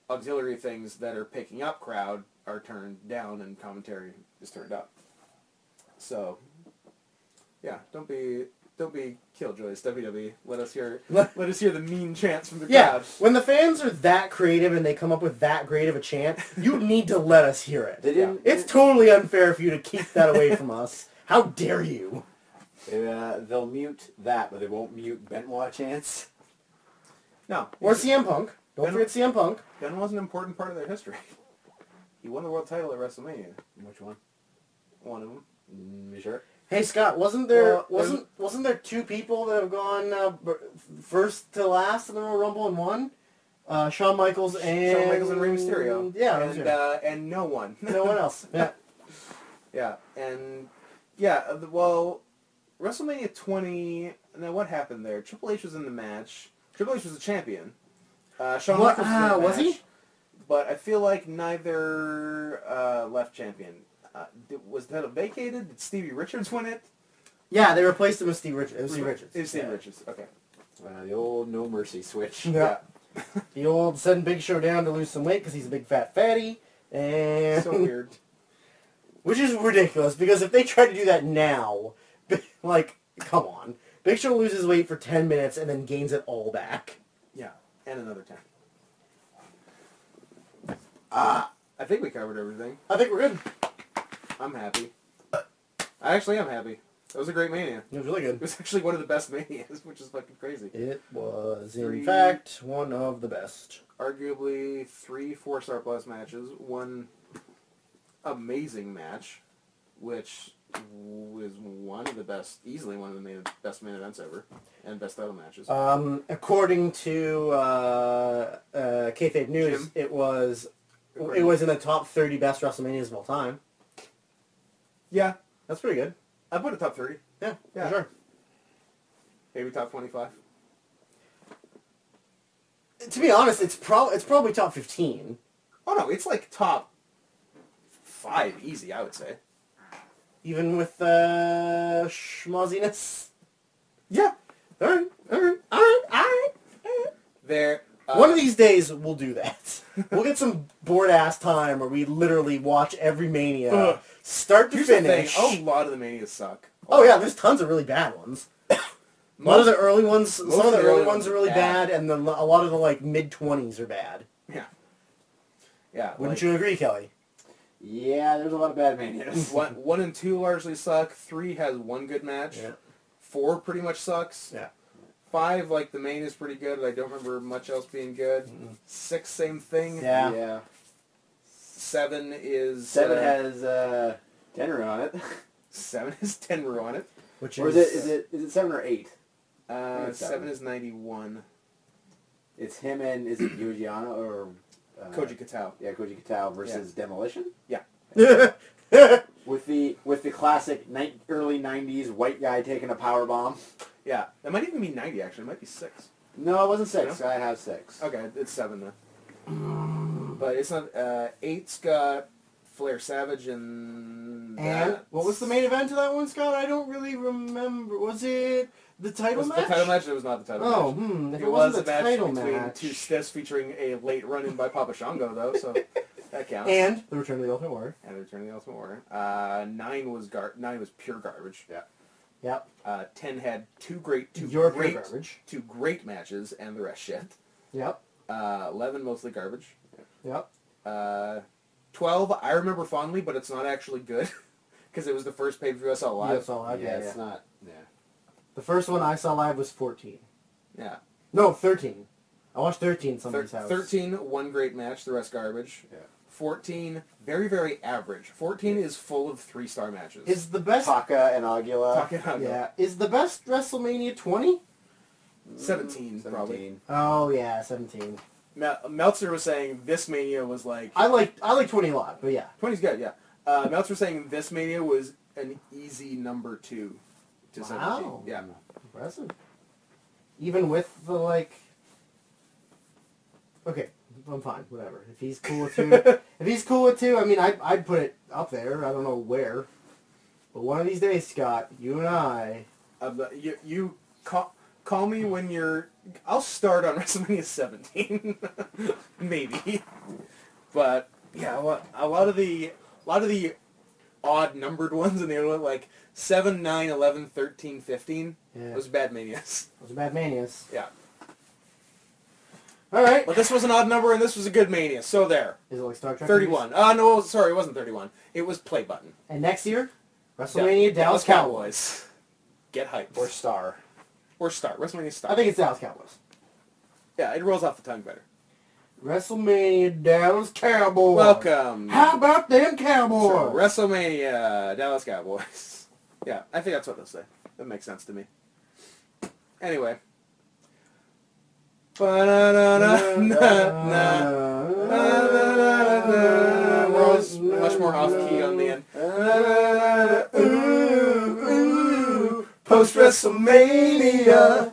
auxiliary things that are picking up crowd are turned down, and commentary is turned up. So, yeah, don't be killjoys, WWE. Let us hear the mean chants from the crowd. When the fans are that creative and they come up with that great of a chant, you need to let us hear it. They didn't. It's totally unfair for you to keep that away from us. How dare you? They'll mute that, but they won't mute Benoit chants. No. Or CM Punk. Don't forget CM Punk. Ben was an important part of their history. He won the world title at WrestleMania. Which one? One of them. You sure? Hey Scott, wasn't there Well, wasn't there two people that have gone first to last in the Royal Rumble and won. Shawn Michaels and Rey Mysterio. Yeah, and no one. no one else. Yeah. Yeah, and well, WrestleMania 20. Now what happened there? Triple H was in the match. Triple H was the champion. Shawn Michaels was in the was match, he? But I feel like neither left champion. Was the title vacated? Did Stevie Richards win it? Yeah, they replaced him with Steve Richards. It was Steve Richards. It was Steve Richards. Okay. The old No Mercy switch. Yeah. The old send Big Show down to lose some weight because he's a big fat fatty. And So weird. Which is ridiculous, because if they try to do that now, like, come on. Big Show loses weight for 10 minutes and then gains it all back. Yeah, and another 10. I think we covered everything. I think we're good. I'm happy. I actually am happy. That was a great Mania. It was really It good. was actually one of the best Manias, which is fucking crazy. It was, in Three- fact, one of the best. Arguably 3 4-star plus matches, one amazing match, which was one of the best, easily one of the best main events ever, and best title matches. According to Kayfabe News, Jim? it was in the top 30 best WrestleManias of all time. Yeah, That's pretty good. I put it top 30. Yeah, Yeah. for sure. Maybe top 25. To be honest, it's probably top 15. Oh no, it's like top 5 easy, I would say. Even with schmozziness. Yeah. All right. There. One of these days, we'll do that. We'll get some bored-ass time where we literally watch every Mania, start to Here's finish. the thing, a lot of the Manias suck. Oh yeah, there's tons of really bad ones. A lot of the early ones, some of the early ones are really bad, and then a lot of the like mid-20s are bad. Yeah. Yeah. Wouldn't you agree, Kelly? Yeah, there's a lot of bad Manias. 1 and 2 largely suck. 3 has one good match. Yeah. 4 pretty much sucks. Yeah. 5, like, the main is pretty good, but I don't remember much else being good. 6, same thing. Yeah. Yeah. 7 is... 7 has Tenru on it. 7 has Tenru on it. Which Or is it 7 or 8? it's 7 7. is 91. It's him and, is it Yujiano or... Koji Katao. Yeah, Koji Katao versus Demolition? Yeah. With the classic early 90s white guy taking a power bomb. Yeah. That might even be 90, actually. It might be 6. No, it wasn't 6. I have 6. Okay, it's 7 then. But it's not... 8's got Flair Savage and... what was the main event of that one, Scott? I don't really remember. Was it the title match? The title match? It was not the title Oh, match. if It it was wasn't a the match title between match. two stiffs featuring a late run-in by Papa Shango, though, so that counts. And the Return of the Ultimate Warrior. And the Return of the Ultimate Warrior. 9 was pure garbage. Yeah. Yep. 10 had two Your pure great garbage. two great matches, and the rest shit. Yep. 11 mostly garbage. Yep. 12 I remember fondly, but it's not actually good because it was the first pay-per-view I saw live. Yes, all live. Yeah, Yeah, it's not... Yeah. The first one I saw live was 14. Yeah. No, 13. I watched 13 at somebody's house. 13 one great match, the rest garbage. Yeah. 14 very very average. 14 is full of 3-star matches. Is the best... Taka and Aguila. Talking about Yeah. Is the best WrestleMania 20? 17 probably. 17. Oh, yeah, 17. Meltzer was saying this Mania was like I like 20 a lot, but yeah. 20's good, yeah. Meltzer was saying this Mania was an easy number 2 to 17. Wow. Yeah. Impressive. Even with the, like... Okay, I'm fine, whatever. If he's cool with 2, I mean, I'd put it up there. I don't know where. But one of these days, Scott, you and I... You call me when you're... I'll start on WrestleMania 17, maybe. But yeah, a lot of the odd numbered ones, and they were like 7, 9, 11, 13, 15. Yeah. Those are bad manias. Those are bad manias. Yeah. All right. But this was an odd number, and this was a good mania. So there. Is it like Star Trek? 31. No, sorry, it wasn't 31. It was play button. And next year, WrestleMania Dallas Cowboys. Get hyped. Or Star. Or Star. WrestleMania Star. I think it's Dallas Cowboys. Yeah, it rolls off the tongue better. WrestleMania Dallas Cowboys. Welcome. How about them So, Cowboys? WrestleMania Dallas Cowboys. Yeah, I think that's what they'll say. That makes sense to me. Anyway. We're always much more off key on the end. Post WrestleMania.